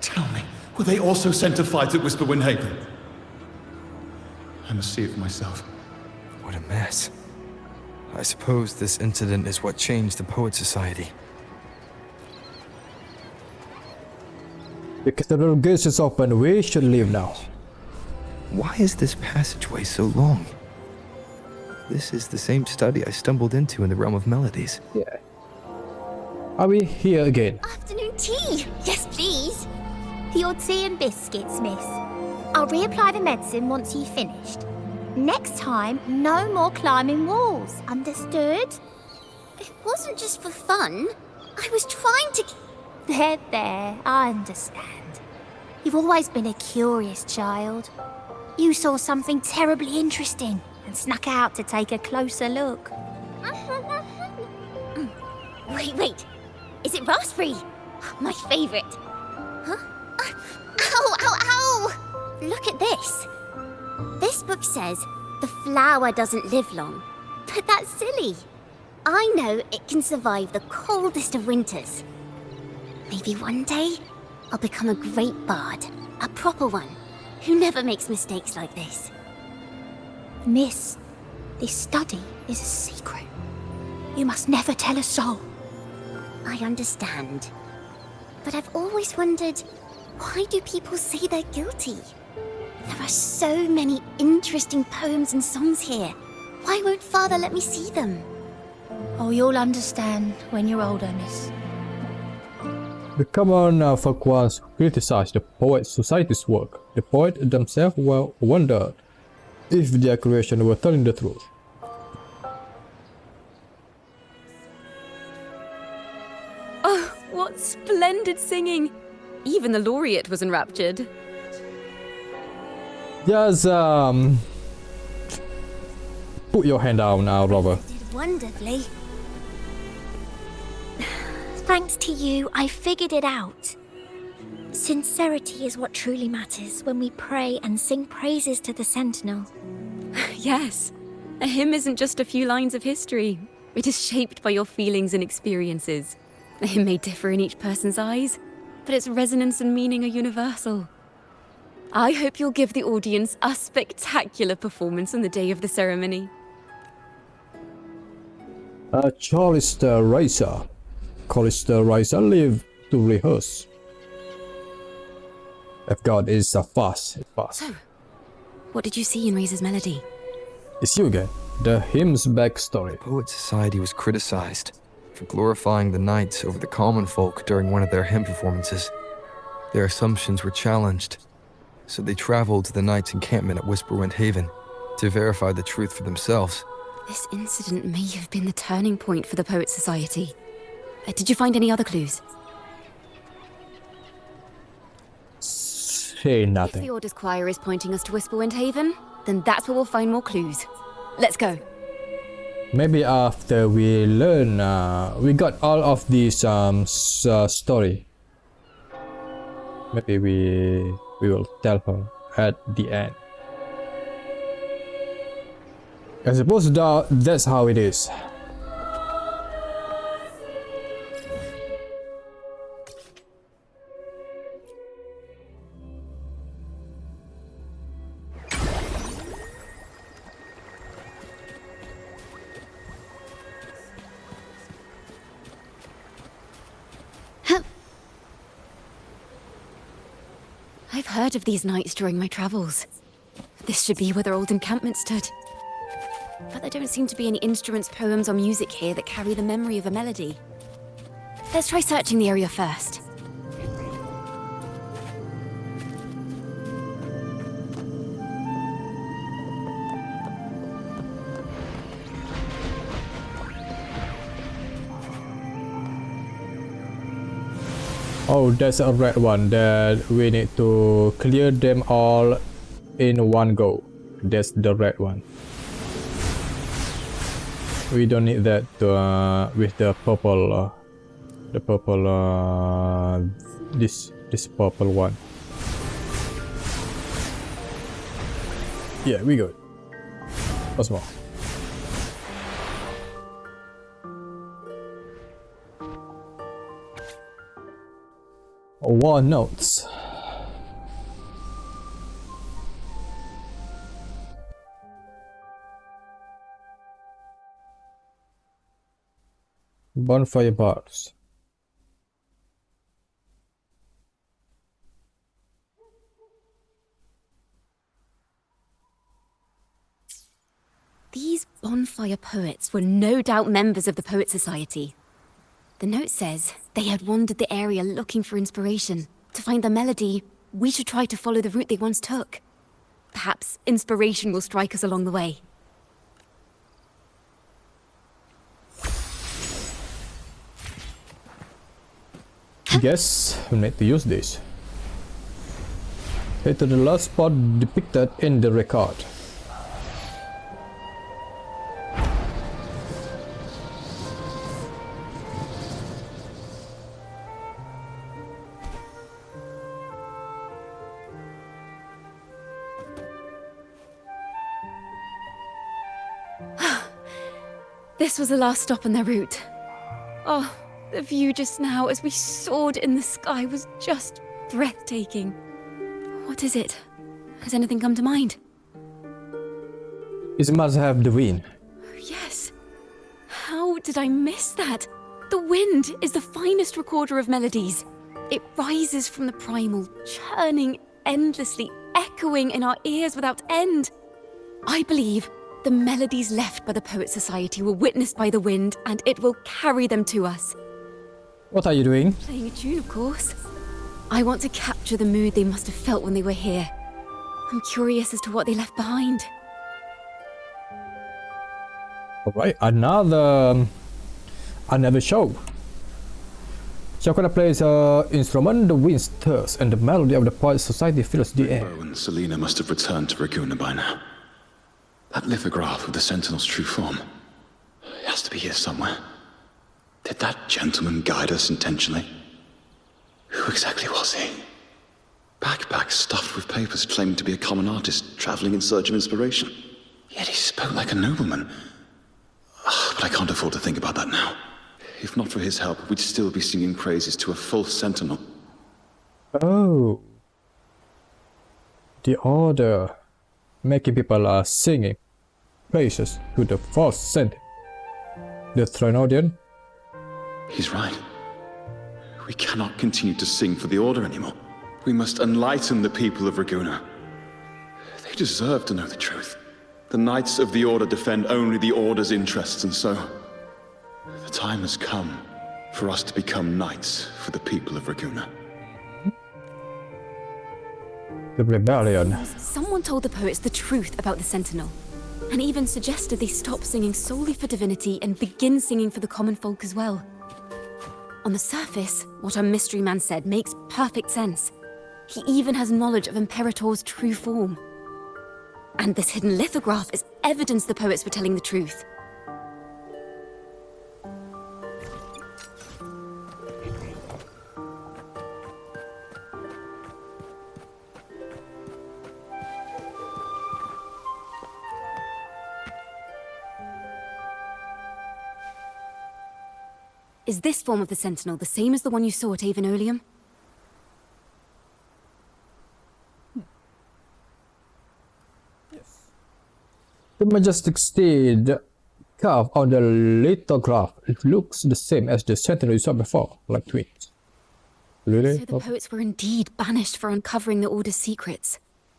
Q: Tell me, were they also sent to fight at Whisperwind Haven? I must see it for myself.
I: What a mess. I suppose this incident is what changed the Poet Society.
A: Because the gates is open, we should leave now.
I: Why is this passageway so long? This is the same study I stumbled into in the realm of Melodies.
A: Yeah. Are we here again?
H: Afternoon tea! Yes, please. Your tea and biscuits, miss. I'll reapply the medicine once you've finished. Next time, no more climbing walls. Understood?
N: It wasn't just for fun. I was trying to...
H: There, I understand. You've always been a curious child. You saw something terribly interesting and snuck out to take a closer look.
N: Wait. Is it raspberry? My favorite. Huh? Ow! Look at this. This book says the flower doesn't live long. But that's silly. I know it can survive the coldest of winters. Maybe one day, I'll become a great bard. A proper one, who never makes mistakes like this.
H: Miss, this study is a secret. You must never tell a soul.
N: I understand. But I've always wondered, why do people say they're guilty? There are so many interesting poems and songs here. Why won't Father let me see them?
H: Oh, you'll understand when you're older, miss.
A: The common folk once criticized the Poet Society's work. The poets themselves wondered if their creation were telling the truth.
G: Oh, what splendid singing! Even the laureate was enraptured.
A: Just put your hand down now, Rover.
H: Did wonderfully. Thanks to you, I figured it out. Sincerity is what truly matters when we pray and sing praises to the Sentinel.
G: Yes, a hymn isn't just a few lines of history. It is shaped by your feelings and experiences. It may differ in each person's eyes, but its resonance and meaning are universal. I hope you'll give the audience a spectacular performance on the day of the ceremony.
A: Charles the Racer. College the Racer live to rehearse. If God is fast.
G: So, what did you see in Razor's melody?
A: It's you again. The hymn's backstory.
I: The Poet Society was criticized for glorifying the knights over the common folk during one of their hymn performances. Their assumptions were challenged, so they traveled to the knights' encampment at Whisperwind Haven to verify the truth for themselves.
G: This incident may have been the turning point for the Poet Society. Did you find any other clues?
A: Say nothing.
G: If the Order's choir is pointing us to Whisperwind Haven, then that's where we'll find more clues. Let's go.
A: Maybe after we learn, we got all of this story. Maybe we will tell her at the end. I suppose that's how it is.
G: I've heard of these knights during my travels. This should be where their old encampment stood. But there don't seem to be any instruments, poems, or music here that carry the memory of a melody. Let's try searching the area first.
A: Oh, that's a red one that we need to clear them all in one go. That's the red one. We don't need that with the purple, this purple one. Yeah, we good. What's more? War notes. Bonfire bars.
G: These bonfire poets were no doubt members of the Poet Society. The note says they had wandered the area looking for inspiration. To find the melody, we should try to follow the route they once took. Perhaps inspiration will strike us along the way.
A: Guess we need to use this. Head to the last spot depicted in the record.
G: This was the last stop on their route. Oh, the view just now as we soared in the sky was just breathtaking. What is it? Has anything come to mind?
A: It must have the wind.
G: Yes. How did I miss that? The wind is the finest recorder of melodies. It rises from the primal, churning endlessly, echoing in our ears without end. I believe the melodies left by the Poet Society were witnessed by the wind, and it will carry them to us.
A: What are you doing?
G: Playing a tune, of course. I want to capture the mood they must have felt when they were here. I'm curious as to what they left behind.
A: Alright, another show. Ciaccona plays an instrument, the wind stirs, and the melody of the Poet Society fills the air.
K: And Selena must have returned to Raguena by now. That lithograph of the Sentinel's true form. It has to be here somewhere. Did that gentleman guide us intentionally? Who exactly was he? Backpack stuffed with papers claiming to be a common artist traveling in search of inspiration. Yet he spoke like a nobleman. But I can't afford to think about that now. If not for his help, we'd still be singing praises to a false sentinel.
A: Oh. The order making people are singing praises to the false sentinel. The Trinodian?
K: He's right. We cannot continue to sing for the Order anymore. We must enlighten the people of Raguna. They deserve to know the truth. The Knights of the Order defend only the Order's interests, and so the time has come for us to become knights for the people of Raguna.
A: The rebellion.
G: Someone told the poets the truth about the Sentinel, and even suggested they stop singing solely for divinity and begin singing for the common folk as well. On the surface, what our mystery man said makes perfect sense. He even has knowledge of Imperator's true form. And this hidden lithograph is evidence the poets were telling the truth. Is this form of the Sentinel the same as the one you saw at Avenolium?
A: The majestic steed carved on the lithograph. It looks the same as the sentinel you saw before, like twins. Really?
G: So the poets were indeed banished for uncovering the Order's secrets.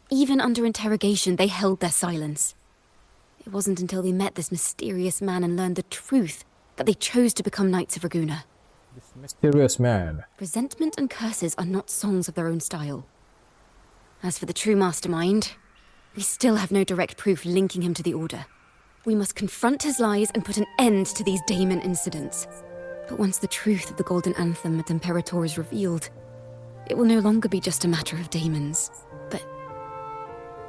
G: Even under interrogation, they held their silence. It wasn't until they met this mysterious man and learned the truth that they chose to become Knights of Raguna.
A: This mysterious man.
G: Resentment and curses are not songs of their own style. As for the true mastermind, we still have no direct proof linking him to the Order. We must confront his lies and put an end to these Daemon incidents. But once the truth of the Golden Anthem at Imperator is revealed, it will no longer be just a matter of daemons. But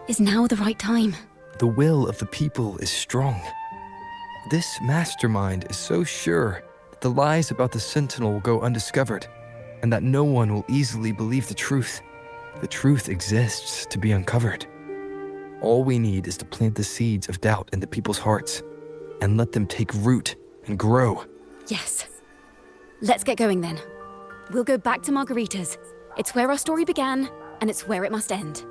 G: is now the right time?
I: The will of the people is strong. This mastermind is so sure that the lies about the Sentinel will go undiscovered, and that no one will easily believe the truth. The truth exists to be uncovered. All we need is to plant the seeds of doubt in the people's hearts, and let them take root and grow.
G: Yes. Let's get going then. We'll go back to Margarita's. It's where our story began, and it's where it must end.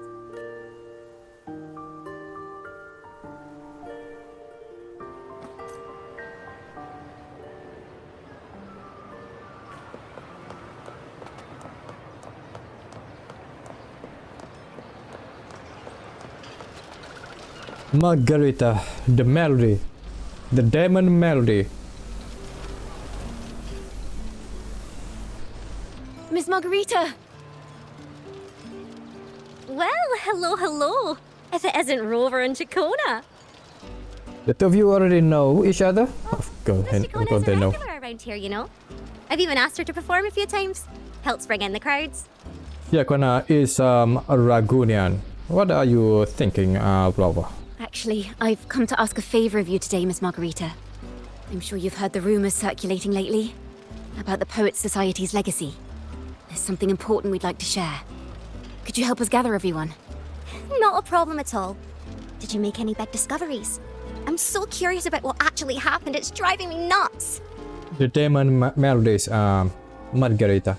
A: Margarita, the melody, the demon melody.
G: Miss Margarita!
R: Well, hello. If it isn't Rover and Ciaccona.
A: The two of you already know each other? Of course,
R: Ciaccona's
A: they
R: a
A: know.
R: regular around here, you know. I've even asked her to perform a few times. Helps bring in the crowds.
A: Ciaccona is a Ragunian. What are you thinking, Rover?
G: Actually, I've come to ask a favor of you today, Miss Margarita. I'm sure you've heard the rumors circulating lately about the Poets Society's legacy. There's something important we'd like to share. Could you help us gather everyone?
R: Not a problem at all. Did you make any big discoveries? I'm so curious about what actually happened. It's driving me nuts.
A: The demon melodies, Margarita.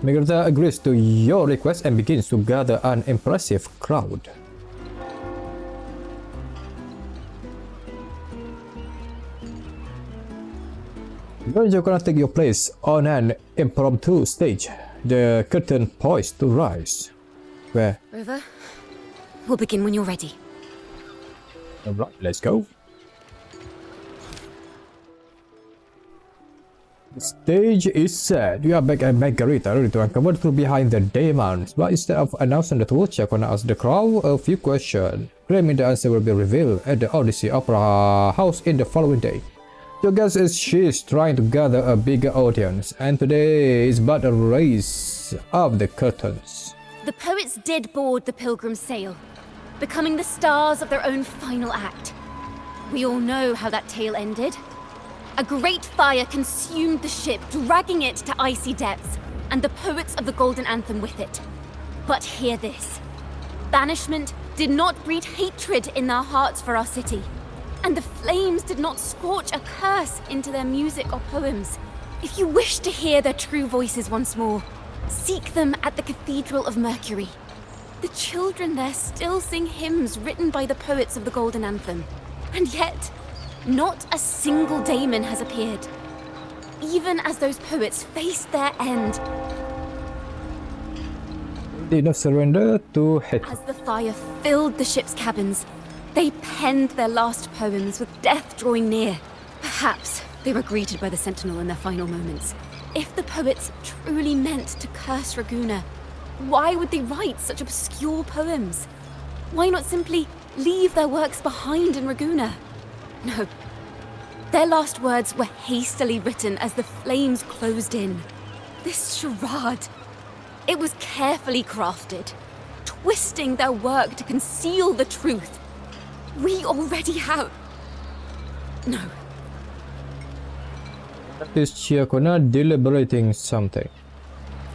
A: Margarita agrees to your request and begins to gather an impressive crowd. You're gonna take your place on an impromptu stage. The curtain poised to rise. Where?
G: Rover, we'll begin when you're ready.
A: Alright, let's go. The stage is set. You are back at Margarita, ready to uncover the truth behind the demons. But instead of announcing the truth, Ciaccona asks the crowd a few questions, claiming the answer will be revealed at the Odyssey Opera House in the following day. Your guess is she's trying to gather a bigger audience, and today is but a raise of the curtains.
G: The poets did board the Pilgrim's sail, becoming the stars of their own final act. We all know how that tale ended. A great fire consumed the ship, dragging it to icy depths, and the poets of the Golden Anthem with it. But hear this. Banishment did not breed hatred in their hearts for our city. and the flames did not scorch a curse into their music or poems. If you wish to hear their true voices once more, seek them at the Cathedral of Mercury. The children there still sing hymns written by the poets of the Golden Anthem. And yet, not a single daemon has appeared. Even as those poets faced their end.
A: Did not surrender to hate.
G: As the fire filled the ship's cabins, they penned their last poems with death drawing near. Perhaps they were greeted by the Sentinel in their final moments. If the poets truly meant to curse Raguna, why would they write such obscure poems? Why not simply leave their works behind in Raguna? No. Their last words were hastily written as the flames closed in. This charade, it was carefully crafted, twisting their work to conceal the truth. We already have... No.
A: Is Ciaccona deliberating something?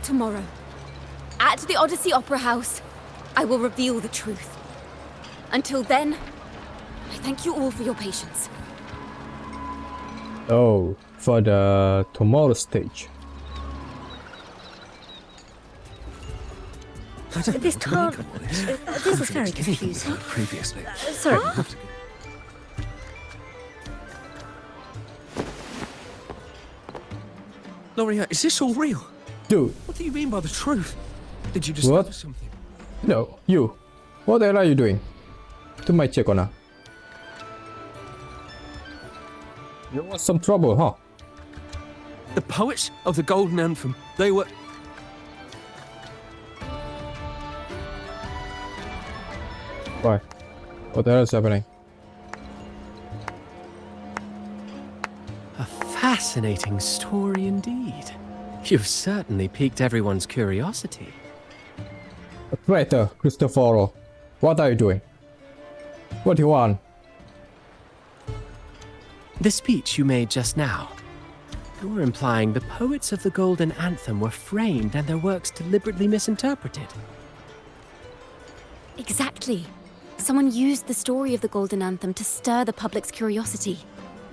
G: Tomorrow, at the Odyssey Opera House, I will reveal the truth. Until then, I thank you all for your patience.
A: Oh, for the tomorrow stage.
H: This can't... This is very confusing.
O: Previously.
H: Sorry.
L: Loria, is this all real?
A: Dude.
L: What do you mean by the truth? Did you discover
A: What?
L: something?
A: No, you. What the hell are you doing? To my Ciaccona. You want some trouble, huh?
L: The poets of the Golden Anthem, they were...
A: Why? What the hell is happening?
E: A fascinating story indeed. You've certainly piqued everyone's curiosity.
A: A traitor, Cristoforo. What are you doing? What do you want?
E: The speech you made just now. You're implying the poets of the Golden Anthem were framed and their works deliberately misinterpreted.
G: Exactly. Someone used the story of the Golden Anthem to stir the public's curiosity.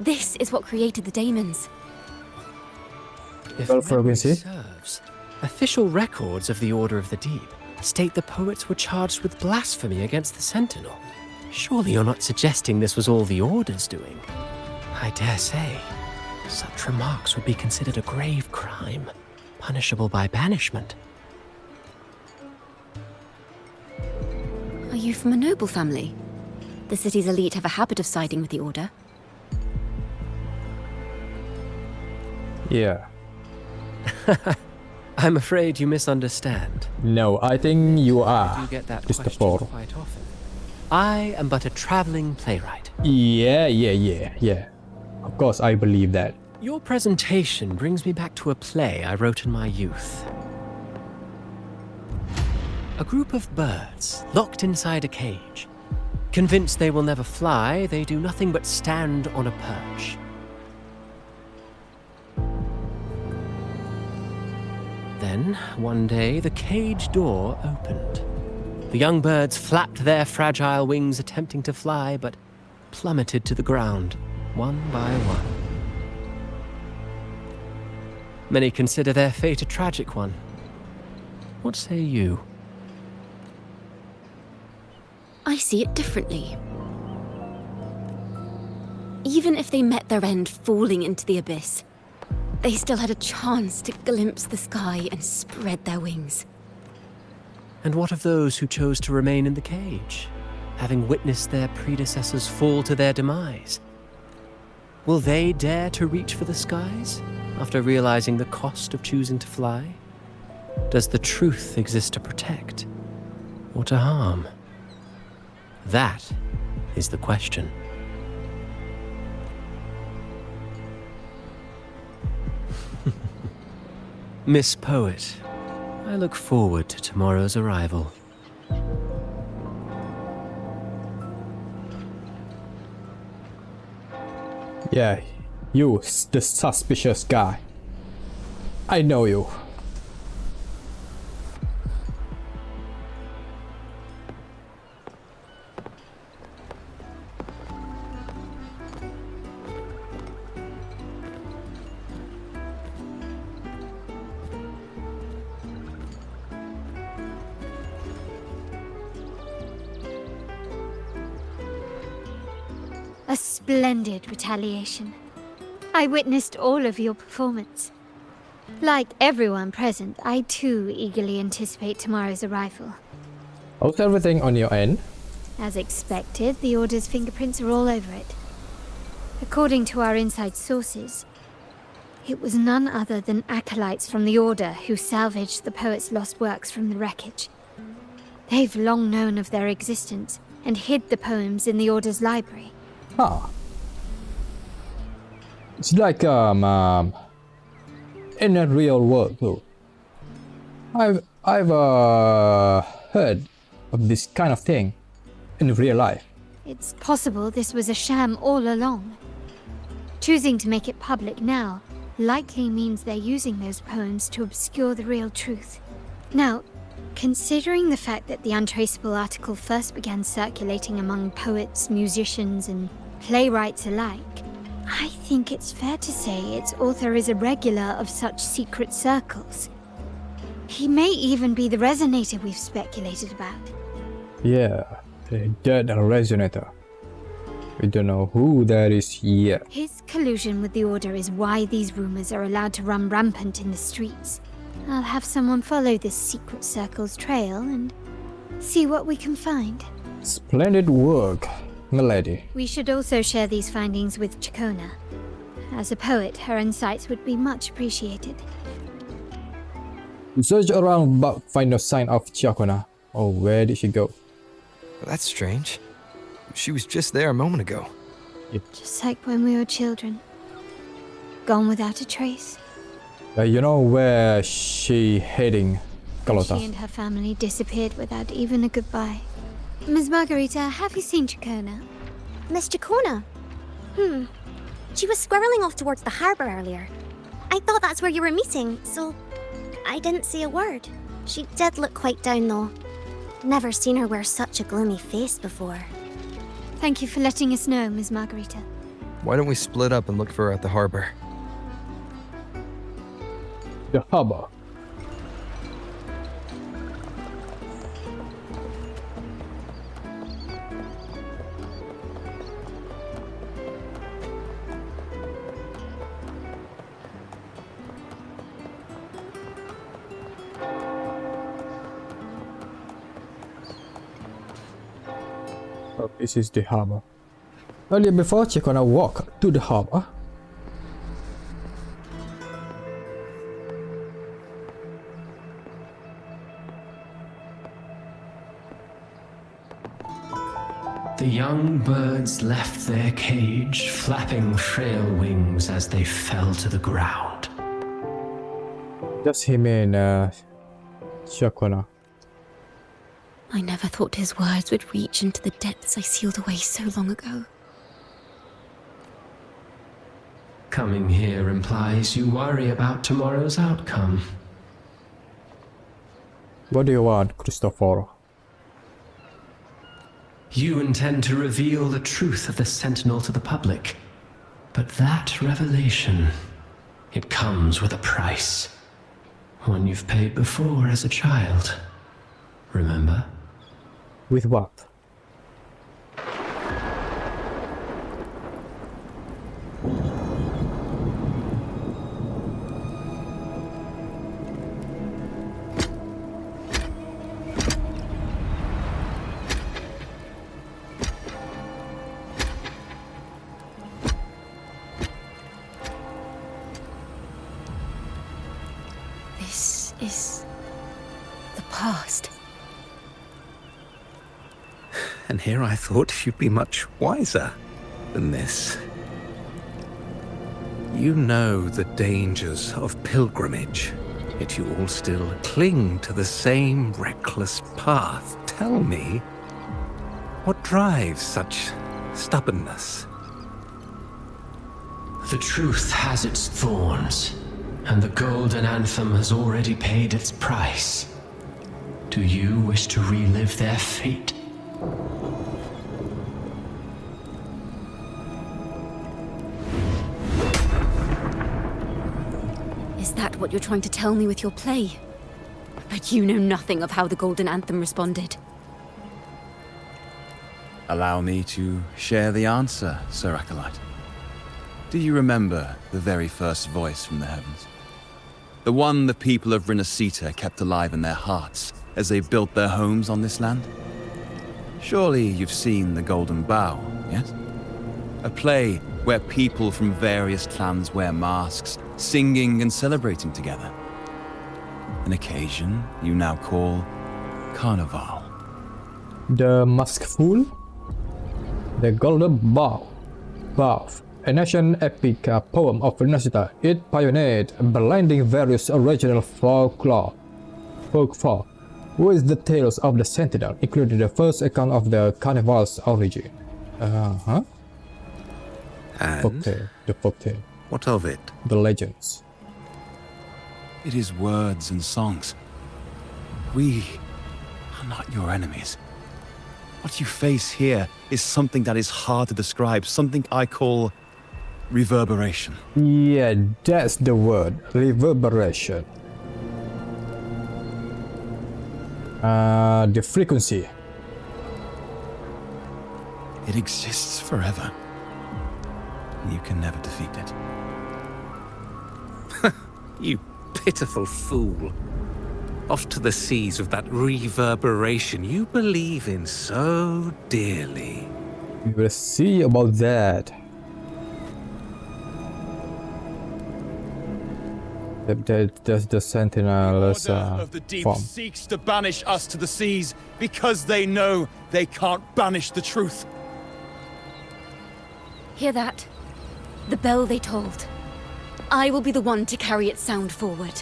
G: This is what created the daemons.
E: If
A: Well,
E: memory
A: frequency.
E: serves, official records of the Order of the Deep state the poets were charged with blasphemy against the Sentinel. Surely you're not suggesting this was all the Order's doing? I dare say, such remarks would be considered a grave crime, punishable by banishment.
G: Are you from a noble family? The city's elite have a habit of siding with the Order.
A: Yeah.
E: I'm afraid you misunderstand.
A: No, I think you
E: I
A: are,
E: do get that question
A: Cristoforo.
E: quite often. I am but a traveling playwright.
A: Yeah. Of course, I believe that.
E: Your presentation brings me back to a play I wrote in my youth. A group of birds locked inside a cage. Convinced they will never fly, they do nothing but stand on a perch. Then, one day, the cage door opened. The young birds flapped their fragile wings, attempting to fly, but plummeted to the ground, one by one. Many consider their fate a tragic one. What say you?
G: I see it differently. Even if they met their end falling into the abyss, they still had a chance to glimpse the sky and spread their wings.
E: And what of those who chose to remain in the cage, having witnessed their predecessors fall to their demise? Will they dare to reach for the skies after realizing the cost of choosing to fly? Does the truth exist to protect or to harm? That is the question. Miss Poet, I look forward to tomorrow's arrival.
A: Yeah, you, the suspicious guy. I know you.
B: A splendid retaliation. I witnessed all of your performance. Like everyone present, I too eagerly anticipate tomorrow's arrival.
A: How's everything on your end?
B: As expected, the Order's fingerprints are all over it. According to our inside sources, it was none other than acolytes from the Order who salvaged the poet's lost works from the wreckage. They've long known of their existence and hid the poems in the Order's library.
A: Huh. It's like in a real world too. I've heard of this kind of thing in real life.
B: It's possible this was a sham all along. Choosing to make it public now likely means they're using those poems to obscure the real truth. Now, considering the fact that the untraceable article first began circulating among poets, musicians, and playwrights alike, I think it's fair to say its author is a regular of such secret circles. He may even be the resonator we've speculated about.
A: Yeah, the dead resonator. We don't know who that is yet.
B: His collusion with the Order is why these rumors are allowed to run rampant in the streets. I'll have someone follow this secret circle's trail and see what we can find.
A: Splendid work, Melody.
B: We should also share these findings with Ciaccona. As a poet, her insights would be much appreciated.
A: We search around but find no sign of Ciaccona. Oh, where did she go?
I: That's strange. She was just there a moment ago.
B: Just like when we were children. Gone without a trace.
A: You know where she heading, Carlotta?
B: She and her family disappeared without even a goodbye. Ms. Margarita, have you seen Ciaccona?
R: Miss Ciaccona? She was squirreling off towards the harbour earlier. I thought that's where you were meeting, so I didn't say a word. She did look quite down though. Never seen her wear such a gloomy face before.
B: Thank you for letting us know, Ms. Margarita.
I: Why don't we split up and look for her at the harbor?
A: The harbor. Oh, this is the harbor. Earlier before Ciaccona walked to the harbor.
E: The young birds left their cage, flapping frail wings as they fell to the ground.
A: Does he mean Ciaccona?
G: I never thought his words would reach into the depths I sealed away so long ago.
E: Coming here implies you worry about tomorrow's outcome.
A: What do you want, Christopher?
E: You intend to reveal the truth of the Sentinel to the public. But that revelation, it comes with a price. One you've paid before as a child. Remember?
A: With what?
G: This is the past.
S: And here I thought you'd be much wiser than this. You know the dangers of pilgrimage, yet you all still cling to the same reckless path. Tell me, what drives such stubbornness?
E: The truth has its thorns, and the golden anthem has already paid its price. Do you wish to relive their fate?
G: Is that what you're trying to tell me with your play? But you know nothing of how the Golden Anthem responded.
K: Allow me to share the answer, Sir Acolyte. Do you remember the very first voice from the heavens? The one the people of Rinascita kept alive in their hearts as they built their homes on this land? Surely you've seen The Golden Bough, yes? A play where people from various clans wear masks, singing and celebrating together. An occasion you now call Carnival.
A: The Mask Fool? The Golden Bough. A ancient epic poem of Rinascita. It pioneered blending various original folklore with the tales of the Sentinel, including the first account of the Carnival's origin.
S: And?
A: The folktale.
S: What of it?
A: The legends.
K: It is words and songs. We are not your enemies. What you face here is something that is hard to describe, something I call reverberation.
A: Yeah, that's the word. Reverberation. The frequency.
K: It exists forever. You can never defeat it.
S: You pitiful fool. Off to the seas with that reverberation you believe in so dearly.
A: We will see about that. That's the Sentinel's
O: of the deep
A: form.
O: seeks to banish us to the seas because they know they can't banish the truth.
G: Hear that? The bell they tolled. I will be the one to carry its sound forward.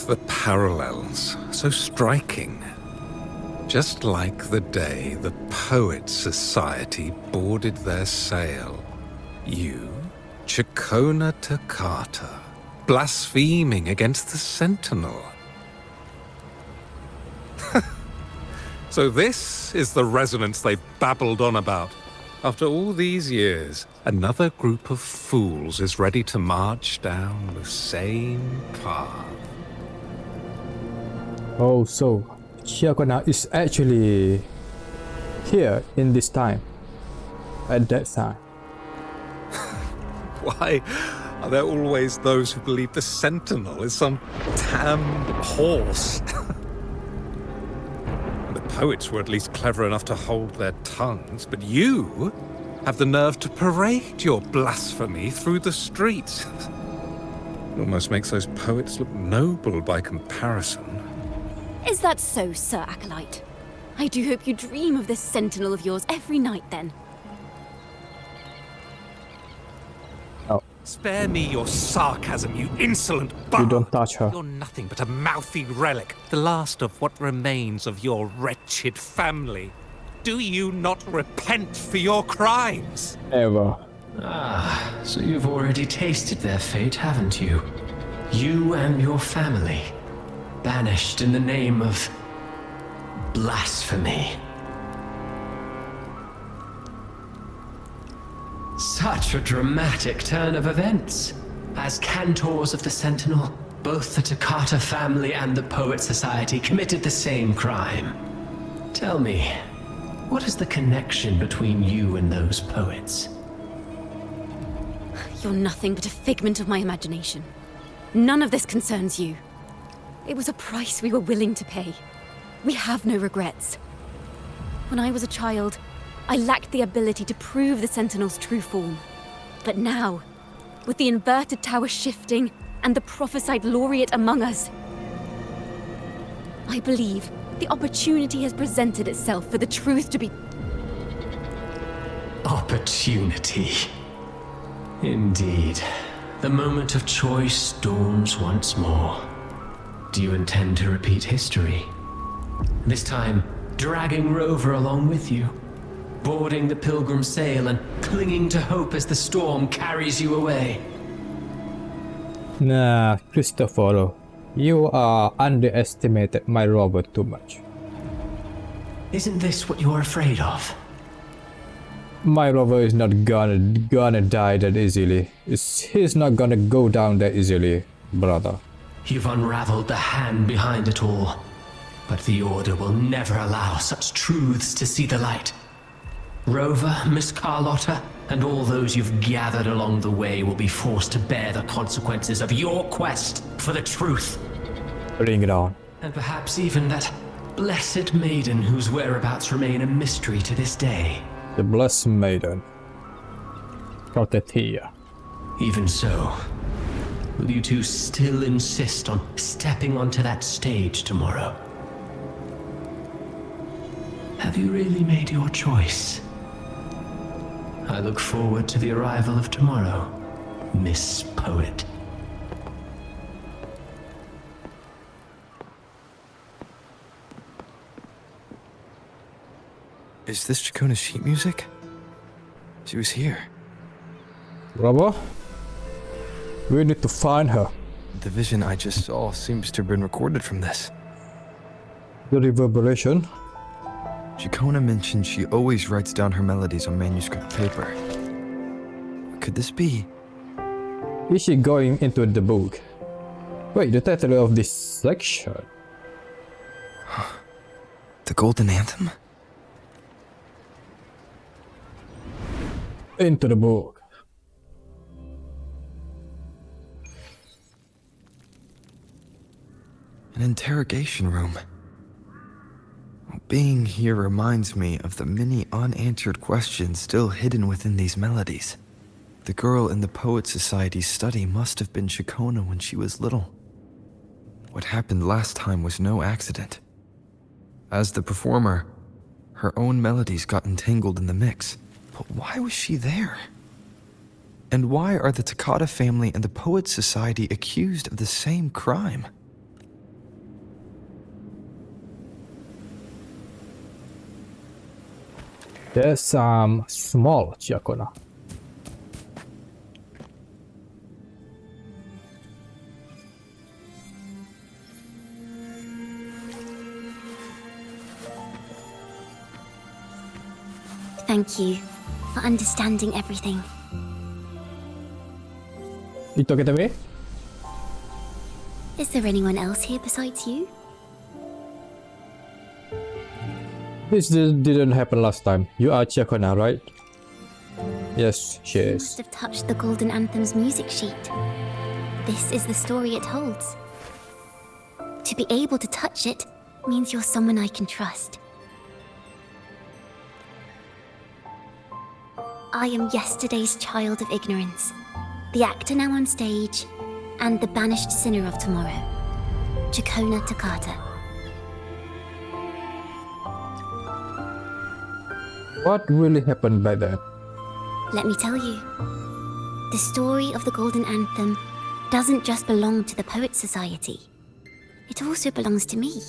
S: The parallels, so striking. Just like the day the Poets Society boarded their sail. You, Ciaccona Toccata, blaspheming against the Sentinel. So this is the resonance they babbled on about. After all these years, another group of fools is ready to march down the same path.
A: Oh, so Ciaccona is actually here in this time, at that time.
S: Why are there always those who believe the Sentinel is some damn horse? The poets were at least clever enough to hold their tongues, but you have the nerve to parade your blasphemy through the streets. It almost makes those poets look noble by comparison.
G: Is that so, Sir Acolyte? I do hope you dream of this Sentinel of yours every night, then.
A: Oh.
S: Spare me your sarcasm, you insolent bard.
A: You don't touch her.
S: You're nothing but a mouthy relic, the last of what remains of your wretched family. Do you not repent for your crimes?
A: Ever.
E: Ah, so you've already tasted their fate, haven't you? You and your family. Banished in the name of blasphemy. Such a dramatic turn of events. As cantors of the Sentinel, both the Toccata family and the Poet Society committed the same crime. Tell me, what is the connection between you and those poets?
G: You're nothing but a figment of my imagination. None of this concerns you. It was a price we were willing to pay. We have no regrets. When I was a child, I lacked the ability to prove the Sentinel's true form. But now, with the inverted tower shifting and the prophesied laureate among us, I believe the opportunity has presented itself for the truth to be...
E: Opportunity. Indeed. The moment of choice dawns once more. Do you intend to repeat history? This time, dragging Rover along with you, boarding the pilgrim sail and clinging to hope as the storm carries you away.
A: Nah, Christopher, you are underestimated my Rover too much.
E: Isn't this what you're afraid of?
A: My Rover is not gonna die that easily. He's not gonna go down that easily, brother.
E: You've unraveled the hand behind it all, but the Order will never allow such truths to see the light. Rover, Miss Carlotta, and all those you've gathered along the way will be forced to bear the consequences of your quest for the truth.
A: Bring it on.
E: And perhaps even that blessed maiden whose whereabouts remain a mystery to this day.
A: The Blessed Maiden. Protetia.
E: Even so, will you two still insist on stepping onto that stage tomorrow? Have you really made your choice? I look forward to the arrival of tomorrow, Miss Poet.
I: Is this Ciaccona's sheet music? She was here.
A: Rover? We need to find her.
I: The vision I just saw seems to have been recorded from this.
A: The reverberation?
I: Ciaccona mentioned she always writes down her melodies on manuscript paper. Could this be?
A: Is she going into the book? Wait, the title of this section?
I: The Golden Anthem?
A: Into the book.
I: An interrogation room. Being here reminds me of the many unanswered questions still hidden within these melodies. The girl in the Poet Society's study must have been Ciaccona when she was little. What happened last time was no accident. As the performer, her own melodies got entangled in the mix. But why was she there? And why are the Toccata family and the Poet Society accused of the same crime?
A: There's some small Ciaccona.
N: Thank you for understanding everything.
A: You took it away?
N: Is there anyone else here besides you?
A: This didn't happen last time. You are Ciaccona, right? Yes, she
N: You
A: is.
N: must have touched the Golden Anthem's music sheet. This is the story it holds. To be able to touch it means you're someone I can trust. I am yesterday's child of ignorance, the actor now on stage, and the banished sinner of tomorrow, Ciaccona Toccata.
A: What really happened back then?
N: Let me tell you. The story of the Golden Anthem doesn't just belong to the Poet Society. It also belongs to me,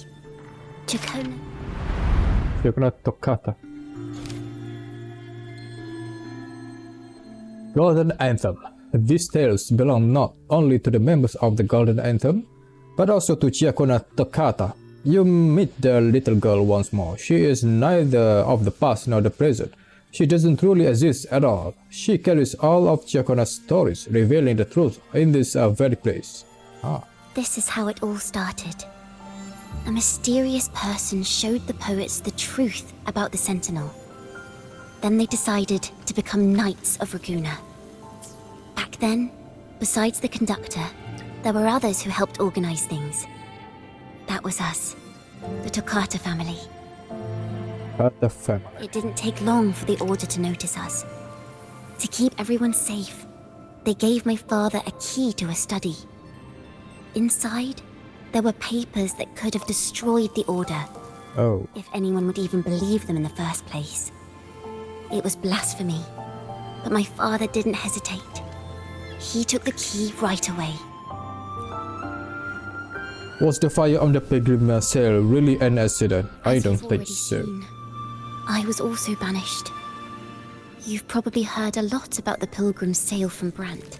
N: Ciaccona.
A: Ciaccona Toccata. Golden Anthem. These tales belong not only to the members of the Golden Anthem, but also to Ciaccona Toccata. You meet the little girl once more. She is neither of the past nor the present. She doesn't truly exist at all. She carries all of Ciaccona's stories, revealing the truth in this very place.
N: This is how it all started. A mysterious person showed the poets the truth about the Sentinel. Then they decided to become Knights of Raguena. Back then, besides the conductor, there were others who helped organize things. That was us, the Toccata family.
A: Toccata family.
N: It didn't take long for the Order to notice us. To keep everyone safe, they gave my father a key to a study. Inside, there were papers that could have destroyed the Order.
A: Oh.
N: If anyone would even believe them in the first place. It was blasphemy, but my father didn't hesitate. He took the key right away.
A: Was the fire on the pilgrim sail really an accident? I
G: As
A: don't
G: you've
A: think
G: already
A: so.
G: seen, I was also banished. You've probably heard a lot about the Pilgrim's sail from Brant.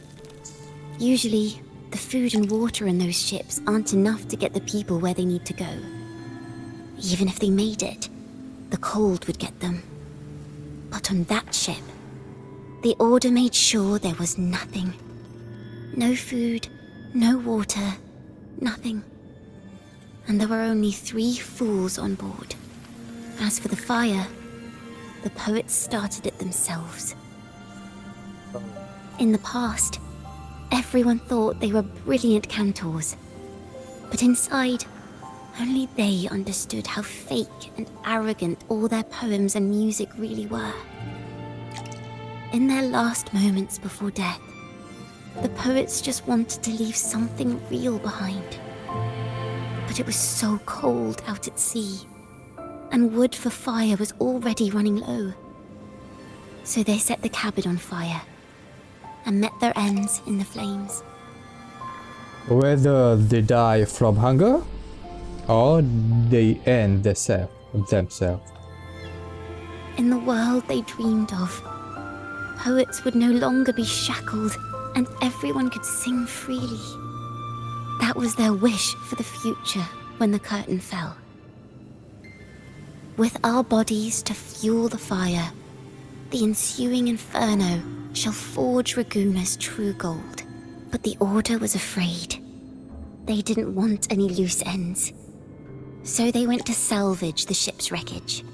G: Usually, the food and water in those ships aren't enough to get the people where they need to go. Even if they made it, the cold would get them. But on that ship, the Order made sure there was nothing. No food, no water, nothing. And there were only 3 fools on board. As for the fire, the poets started it themselves. In the past, everyone thought they were brilliant cantors. But inside, only they understood how fake and arrogant all their poems and music really were. In their last moments before death, the poets just wanted to leave something real behind. But it was so cold out at sea, and wood for fire was already running low. So they set the cabin on fire, and met their ends in the flames.
A: Whether they die from hunger, or they end themselves.
G: In the world they dreamed of, poets would no longer be shackled, and everyone could sing freely. That was their wish for the future when the curtain fell. With our bodies to fuel the fire, the ensuing inferno shall forge Raguna's true gold. But the Order was afraid. They didn't want any loose ends. So they went to salvage the ship's wreckage.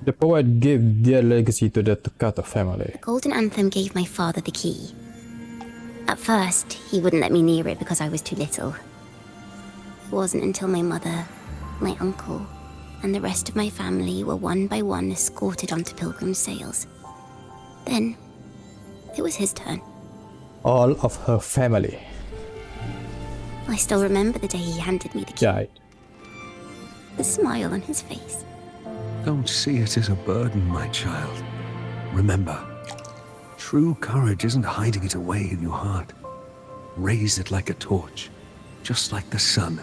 A: The poet gave their legacy to the Ciaccona family.
G: The Golden Anthem gave my father the key. At first, he wouldn't let me near it because I was too little. It wasn't until my mother, my uncle, and the rest of my family were one by one escorted onto Pilgrim's sails. Then, it was his turn.
A: All of her family
G: I still remember the day he handed me the key.
A: died.
G: The smile on his face.
S: Don't see it as a burden, my child. Remember, true courage isn't hiding it away in your heart. Raise it like a torch, just like the sun,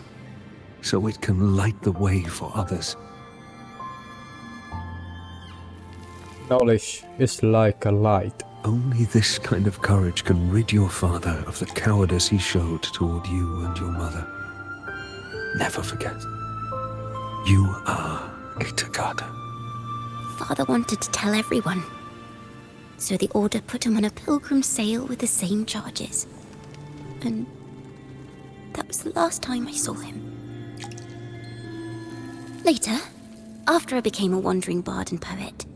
S: so it can light the way for others.
A: Knowledge is like a light.
S: Only this kind of courage can rid your father of the cowardice he showed toward you and your mother. Never forget, you are a Ciaccona.
G: Father wanted to tell everyone. So the Order put him on a pilgrim sail with the same charges. And that was the last time I saw him. Later, after I became a wandering bard and poet,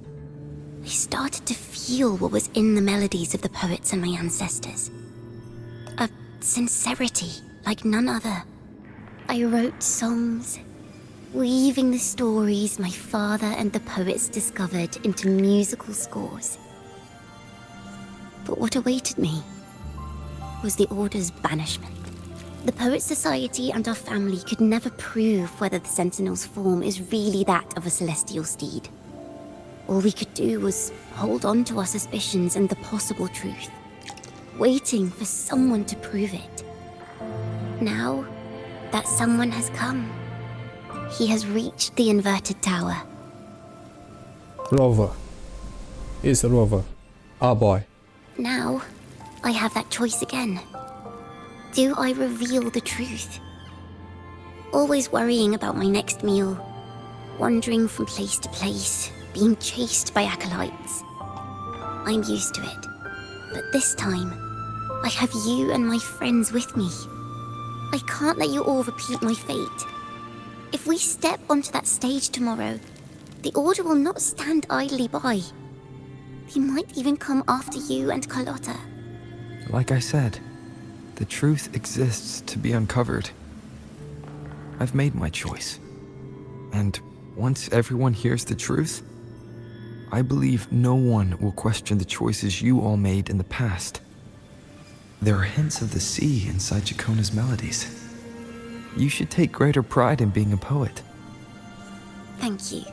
G: I started to feel what was in the melodies of the poets and my ancestors. A sincerity like none other. I wrote songs, weaving the stories my father and the poets discovered into musical scores. But what awaited me was the Order's banishment. The Poet Society and our family could never prove whether the Sentinel's form is really that of a celestial steed. All we could do was hold on to our suspicions and the possible truth, waiting for someone to prove it. Now that someone has come, he has reached the inverted tower.
A: Rover. It's Rover. Our boy.
G: Now, I have that choice again. Do I reveal the truth? Always worrying about my next meal, wandering from place to place, being chased by acolytes. I'm used to it. But this time, I have you and my friends with me. I can't let you all repeat my fate. If we step onto that stage tomorrow, the Order will not stand idly by. They might even come after you and Carlotta.
I: Like I said, the truth exists to be uncovered. I've made my choice. And once everyone hears the truth, I believe no one will question the choices you all made in the past. There are hints of the sea inside Ciaccona's melodies. You should take greater pride in being a poet.
G: Thank you.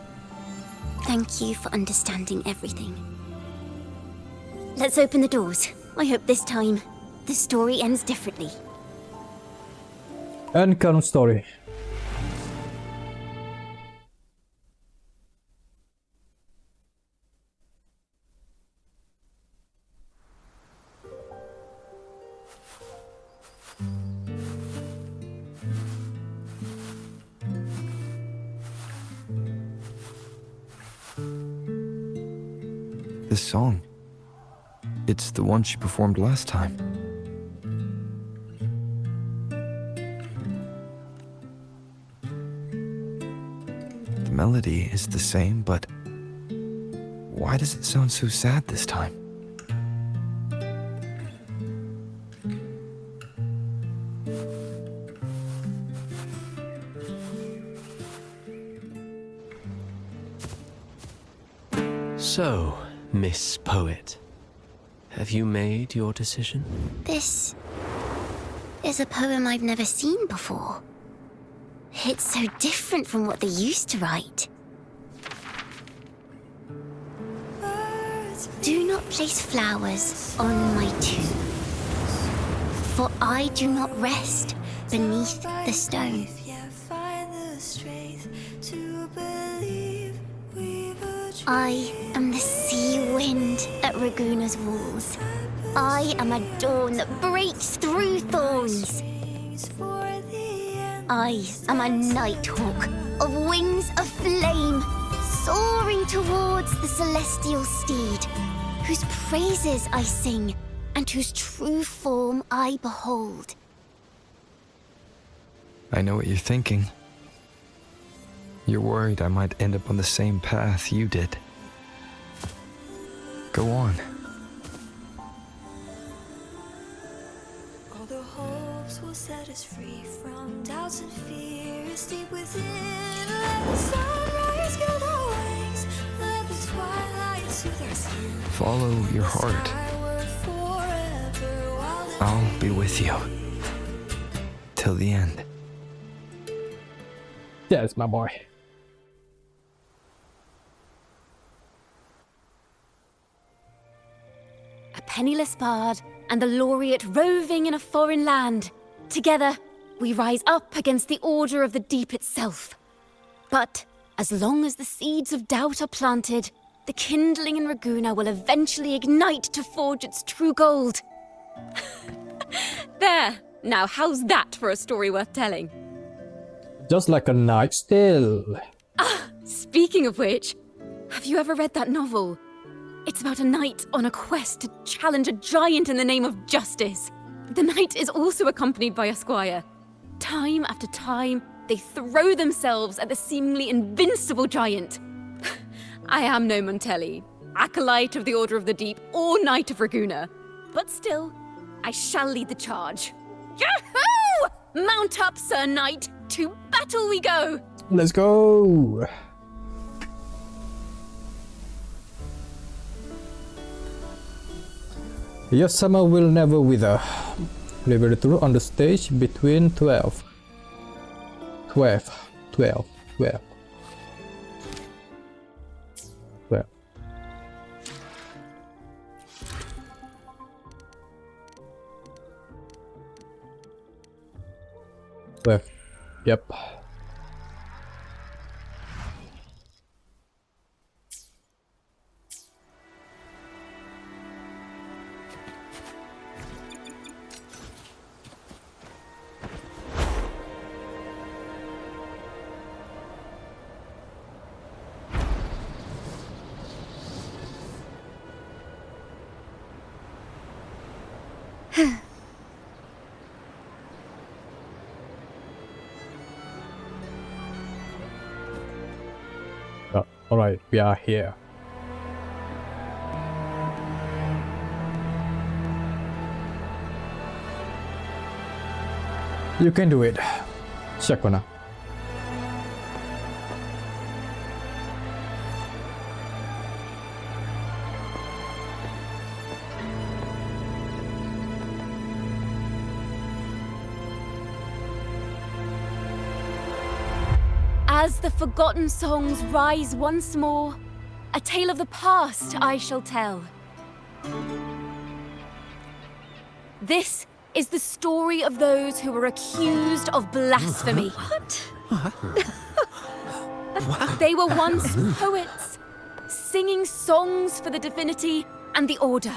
G: Thank you for understanding everything. Let's open the doors. I hope this time, the story ends differently.
A: And current story.
I: This song. It's the one she performed last time. The melody is the same, but why does it sound so sad this time?
E: So, Miss Poet, have you made your decision?
N: This is a poem I've never seen before. It's so different from what they used to write. Do not place flowers on my tomb, for I do not rest beneath the stone. I am the sea wind at Raguna's walls. I am a dawn that breaks through thorns. I am a nighthawk of wings of flame, soaring towards the celestial steed, whose praises I sing and whose true form I behold.
I: I know what you're thinking. You're worried I might end up on the same path you did. Go on.
F: All the hopes will set us free from doubts and fears deep within. Let the sunrise gild our wings. Let the twilight soothe our skin.
I: Follow your heart. I'll be with you. Till the end.
A: Yes, my boy.
G: A penniless bard and the laureate roving in a foreign land. Together, we rise up against the order of the deep itself. But as long as the seeds of doubt are planted, the kindling in Raguna will eventually ignite to forge its true gold. There! Now how's that for a story worth telling?
A: Just like a Knight's Tale.
G: Speaking of which, have you ever read that novel? It's about a knight on a quest to challenge a giant in the name of justice. The knight is also accompanied by a squire. Time after time, they throw themselves at the seemingly invincible giant. I am no Montelli, acolyte of the Order of the Deep, or Knight of Raguna. But still, I shall lead the charge. Yahoo! Mount up, Sir Knight! To battle we go!
A: Let's go! Your summer will never wither. Live the truth on the stage between 12. 12. 12. 12. 12. Yep. Alright, we are here. You can do it, Ciaccona.
G: As the forgotten songs rise once more, a tale of the past I shall tell. This is the story of those who were accused of blasphemy. They were once poets, singing songs for the divinity and the Order.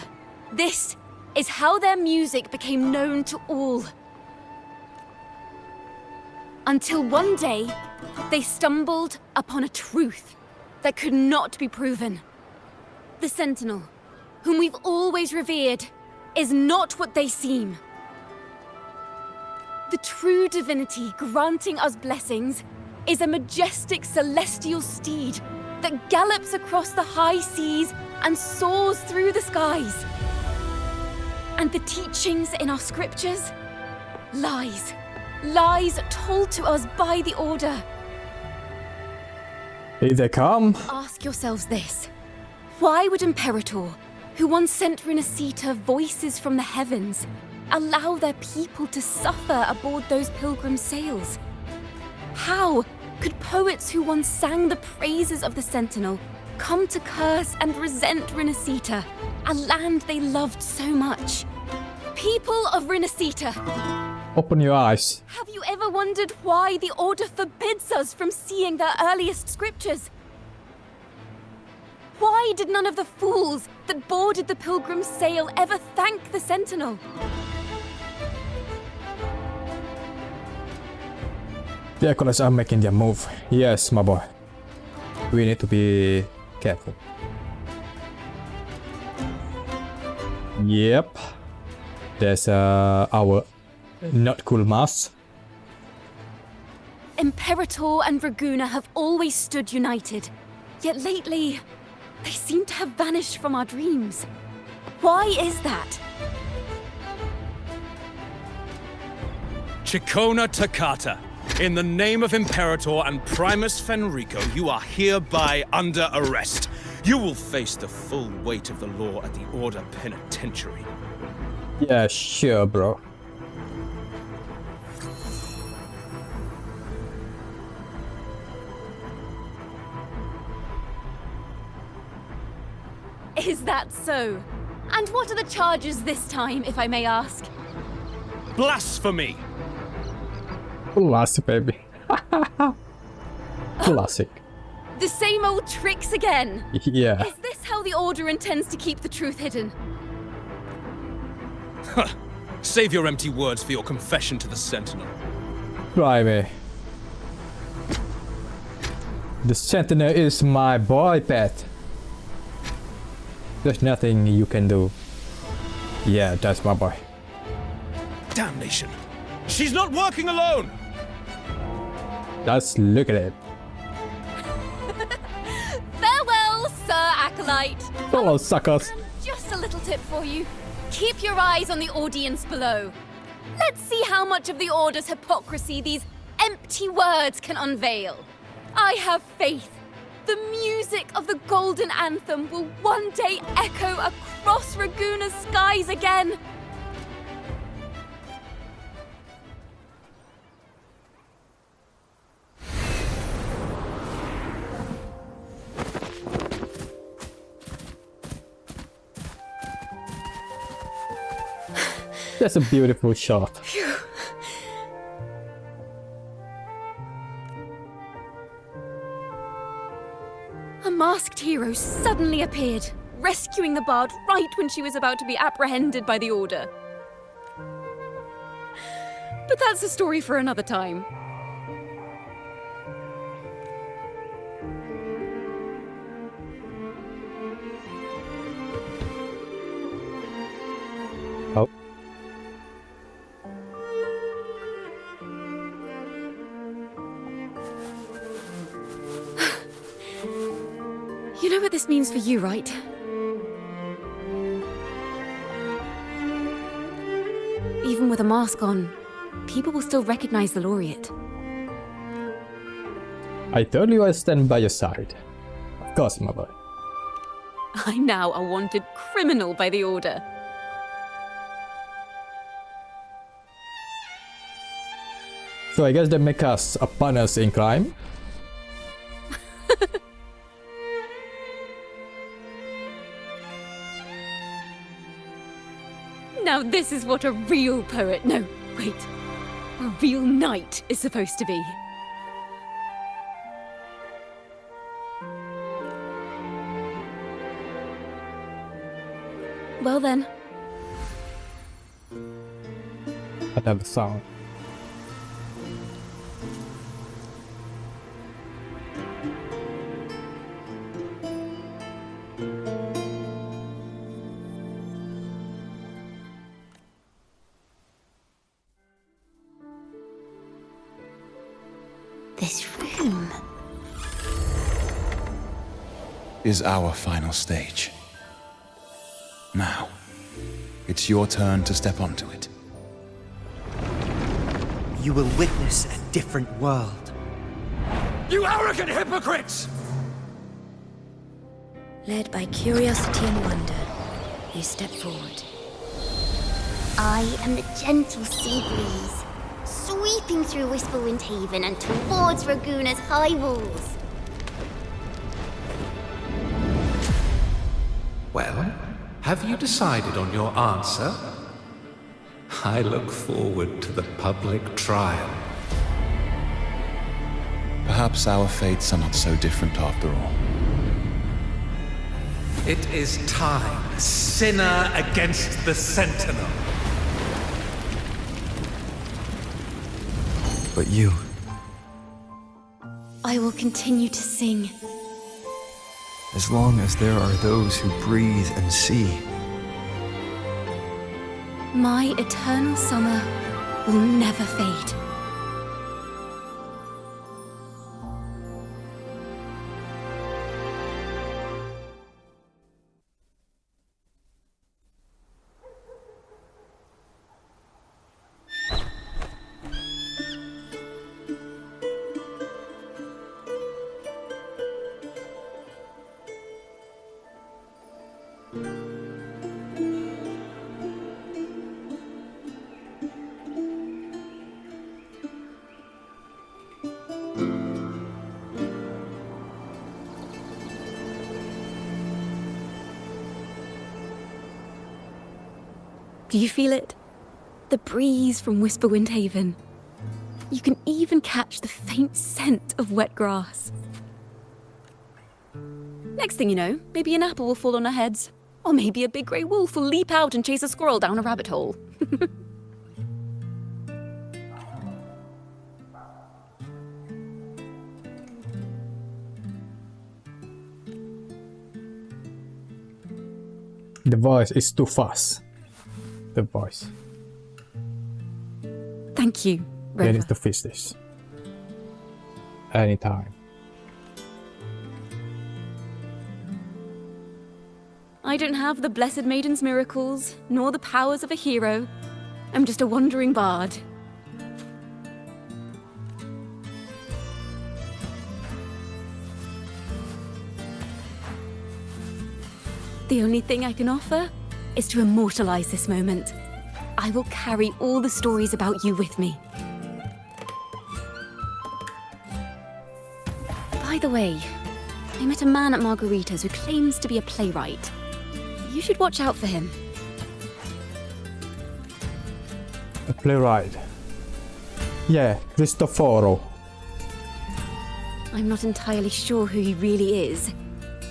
G: This is how their music became known to all. Until one day, they stumbled upon a truth that could not be proven. The Sentinel, whom we've always revered, is not what they seem. The true divinity granting us blessings is a majestic celestial steed that gallops across the high seas and soars through the skies. And the teachings in our scriptures? Lies. Lies told to us by the Order.
A: Here they come.
G: Ask yourselves this. Why would Imperator, who once sent Renacita voices from the heavens, allow their people to suffer aboard those pilgrim sails? How could poets who once sang the praises of the Sentinel come to curse and resent Renacita, a land they loved so much? People of Renacita,
A: Open your eyes.
G: have you ever wondered why the Order forbids us from seeing their earliest scriptures? Why did none of the fools that boarded the pilgrim's sail ever thank the Sentinel?
A: The acolytes are making their move. Yes, my boy. We need to be careful. Yep. There's our not cool mask.
G: Imperator and Raguna have always stood united, yet lately, they seem to have vanished from our dreams. Why is that?
C: Ciaccona Toccata, in the name of Imperator and Primus Fenrico, you are hereby under arrest. You will face the full weight of the law at the Order Penitentiary.
A: Yeah, sure, bro.
G: Is that so? And what are the charges this time, if I may ask?
C: Blasphemy!
A: Classic, baby. Classic.
G: The same old tricks again!
A: Yeah.
G: Is this how the Order intends to keep the truth hidden?
C: Save your empty words for your confession to the Sentinel.
A: Try me. The Sentinel is my boy pet. There's nothing you can do. Yeah, that's my boy.
C: Damnation! She's not working alone!
A: Just look at it.
G: Farewell, Sir Acolyte!
A: Hello, suckers.
G: Just a little tip for you. Keep your eyes on the audience below. Let's see how much of the Order's hypocrisy these empty words can unveil. I have faith. The music of the Golden Anthem will one day echo across Raguna's skies again.
A: That's a beautiful shot.
G: Phew. A masked hero suddenly appeared, rescuing the bard right when she was about to be apprehended by the Order. But that's a story for another time.
A: Oh.
G: You know what this means for you, right? Even with a mask on, people will still recognize the laureate.
A: I told you I stand by your side. Of course, my boy.
G: I'm now a wanted criminal by the Order.
A: So I guess they make us a partners in crime.
G: Now
T: Now this is what a real poet, no, wait, a real knight is supposed to be. Well then.
A: Another song.
N: This room
K: is our final stage. Now, it's your turn to step onto it.
D: You will witness a different world.
Q: You arrogant hypocrites!
M: Led by curiosity and wonder, you step forward.
N: I am the gentle sea breeze, sweeping through Whisperwind Haven and towards Raguna's high walls.
S: Well, have you decided on your answer? I look forward to the public trial.
K: Perhaps our fates are not so different after all.
S: It is time, sinner against the Sentinel.
I: But you...
T: I will continue to sing.
I: As long as there are those who breathe and see.
T: My eternal summer will never fade. Do you feel it? The breeze from Whisperwind Haven. You can even catch the faint scent of wet grass. Next thing you know, maybe an apple will fall on our heads. Or maybe a big grey wolf will leap out and chase a squirrel down a rabbit hole.
A: The voice is too fast. The voice.
T: Thank you, Rover.
A: Ready to fix this. Anytime.
T: I don't have the Blessed Maiden's miracles, nor the powers of a hero. I'm just a wandering bard. The only thing I can offer is to immortalize this moment. I will carry all the stories about you with me. By the way, I met a man at Margarita's who claims to be a playwright. You should watch out for him.
A: A playwright. Yeah, Cristoforo.
T: I'm not entirely sure who he really is,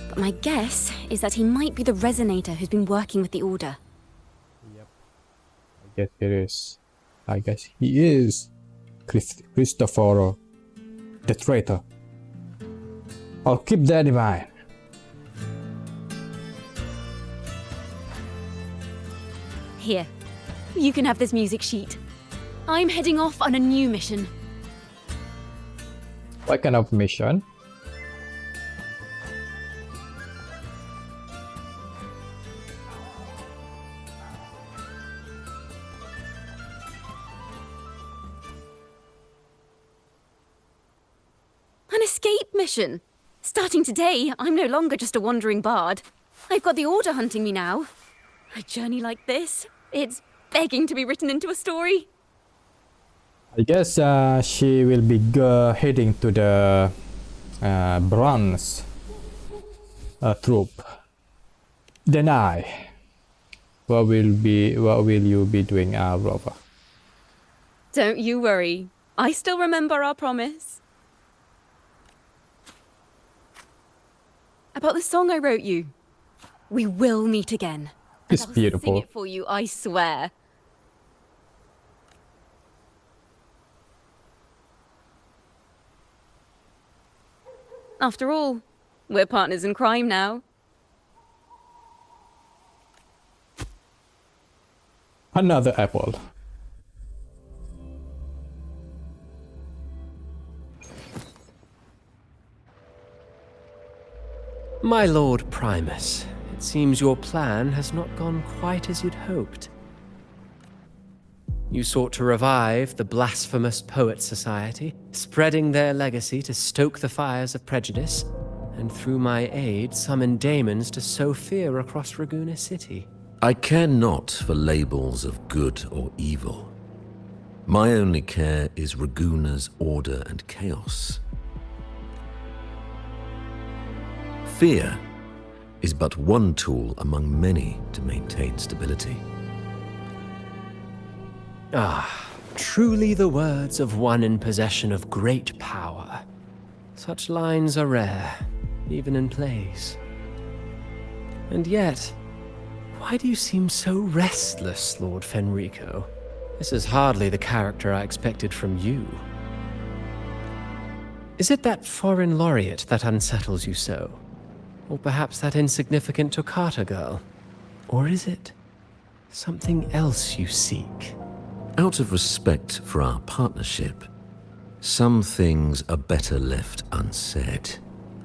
T: but my guess is that he might be the resonator who's been working with the Order.
A: I guess it is. I guess he is Cristoforo, the traitor. I'll keep that in mind.
T: Here, you can have this music sheet. I'm heading off on a new mission.
A: What kind of mission?
T: An escape mission. Starting today, I'm no longer just a wandering bard. I've got the Order hunting me now. A journey like this, it's begging to be written into a story.
A: I guess she will be heading to the bronze troop. Deny. what will you be doing, Rover?
T: Don't you worry. I still remember our promise. About the song I wrote you. We will meet again.
A: It's
T: and I'll
A: beautiful.
T: sing it for you, I swear. After all, we're partners in crime now.
A: Another apple.
E: My Lord Primus, it seems your plan has not gone quite as you'd hoped. You sought to revive the Blasphemous Poets Society, spreading their legacy to stoke the fires of prejudice, and through my aid summon daemons to sow fear across Raguena City.
U: I care not for labels of good or evil. My only care is Raguena's order and chaos. Fear is but one tool among many to maintain stability.
E: Ah, truly the words of one in possession of great power. Such lines are rare, even in plays. And yet, why do you seem so restless, Lord Fenrico? This is hardly the character I expected from you. Is it that foreign laureate that unsettles you so? Or perhaps that insignificant Toccata girl? Or is it something else you seek?
U: Out of respect for our partnership, some things are better left unsaid.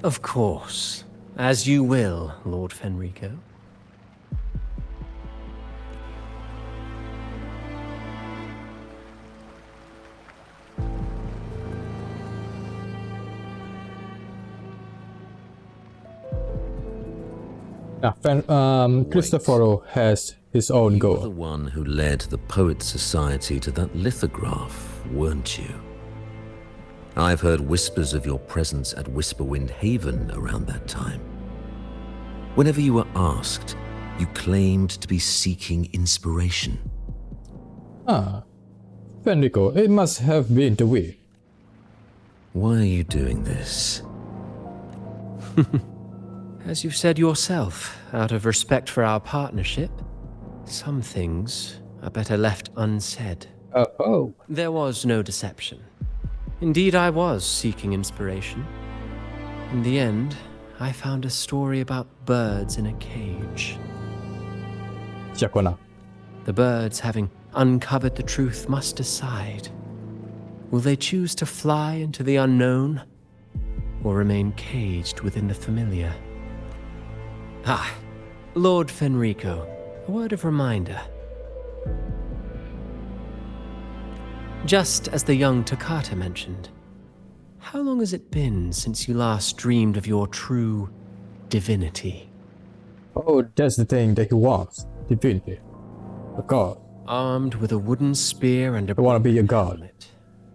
E: Of course. As you will, Lord Fenrico.
A: Cristoforo has his own
U: You were
A: goal.
U: the one who led the Poets Society to that lithograph, weren't you? I've heard whispers of your presence at Whisperwind Haven around that time. Whenever you were asked, you claimed to be seeking inspiration.
A: Fenrico, it must have been the way.
U: Why are you doing this?
E: As you've said yourself, out of respect for our partnership, some things are better left unsaid. There was no deception. Indeed, I was seeking inspiration. In the end, I found a story about birds in a cage.
A: Ciaccona.
E: The birds, having uncovered the truth, must decide. Will they choose to fly into the unknown, or remain caged within the familiar? Ah, Lord Fenrico, a word of reminder. Just as the young Toccata mentioned, how long has it been since you last dreamed of your true divinity?
A: Oh, that's the thing that he wants. Divinity. A god.
E: Armed with a wooden spear and a
A: I want to be a god.
E: helmet,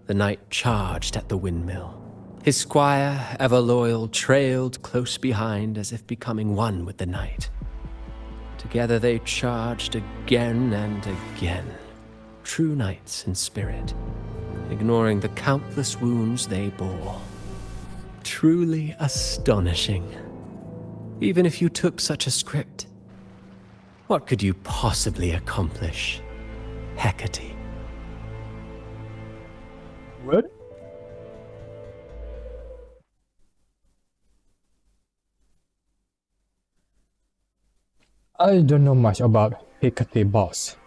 E: the knight charged at the windmill. His squire, ever loyal, trailed close behind as if becoming one with the knight. Together they charged again and again, true knights in spirit, ignoring the countless wounds they bore. Truly astonishing. Even if you took such a script, what could you possibly accomplish, Hecate?
A: What? I don't know much about Hecate boss.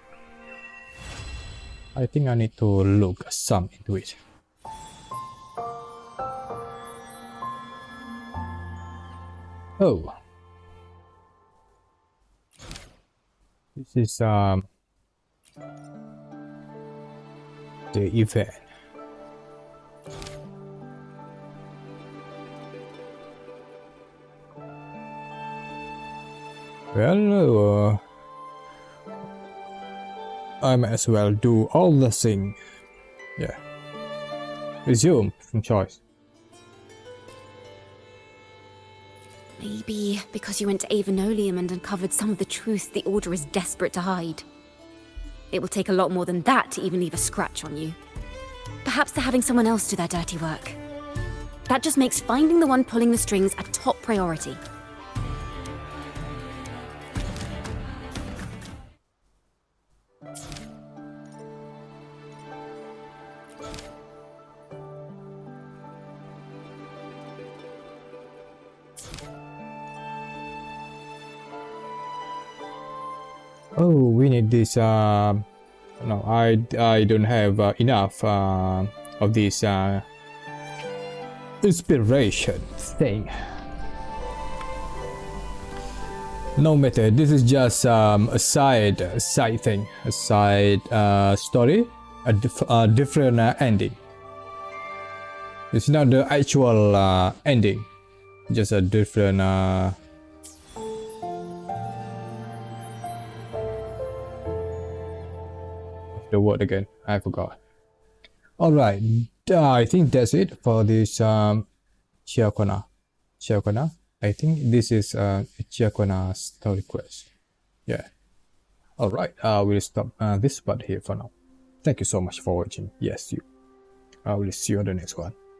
A: I think I need to look some into it. Oh. This is the event. Well, I might as well do all the thing. Yeah. Resume from choice.
T: Maybe because you went to Avenolium and uncovered some of the truth the Order is desperate to hide. It will take a lot more than that to even leave a scratch on you. Perhaps they're having someone else do their dirty work. That just makes finding the one pulling the strings a top priority.
A: Oh, we need this. No, I don't have enough of this inspiration thing. No matter. This is just a side thing, a side story, a different ending. It's not the actual ending, just a different. The word again, I forgot. All right, I think that's it for this Ciaccona. I think this is a Ciaccona story quest. Yeah. All right, we'll stop this part here for now. Thank you so much for watching. Yes, you. I will see you on the next one.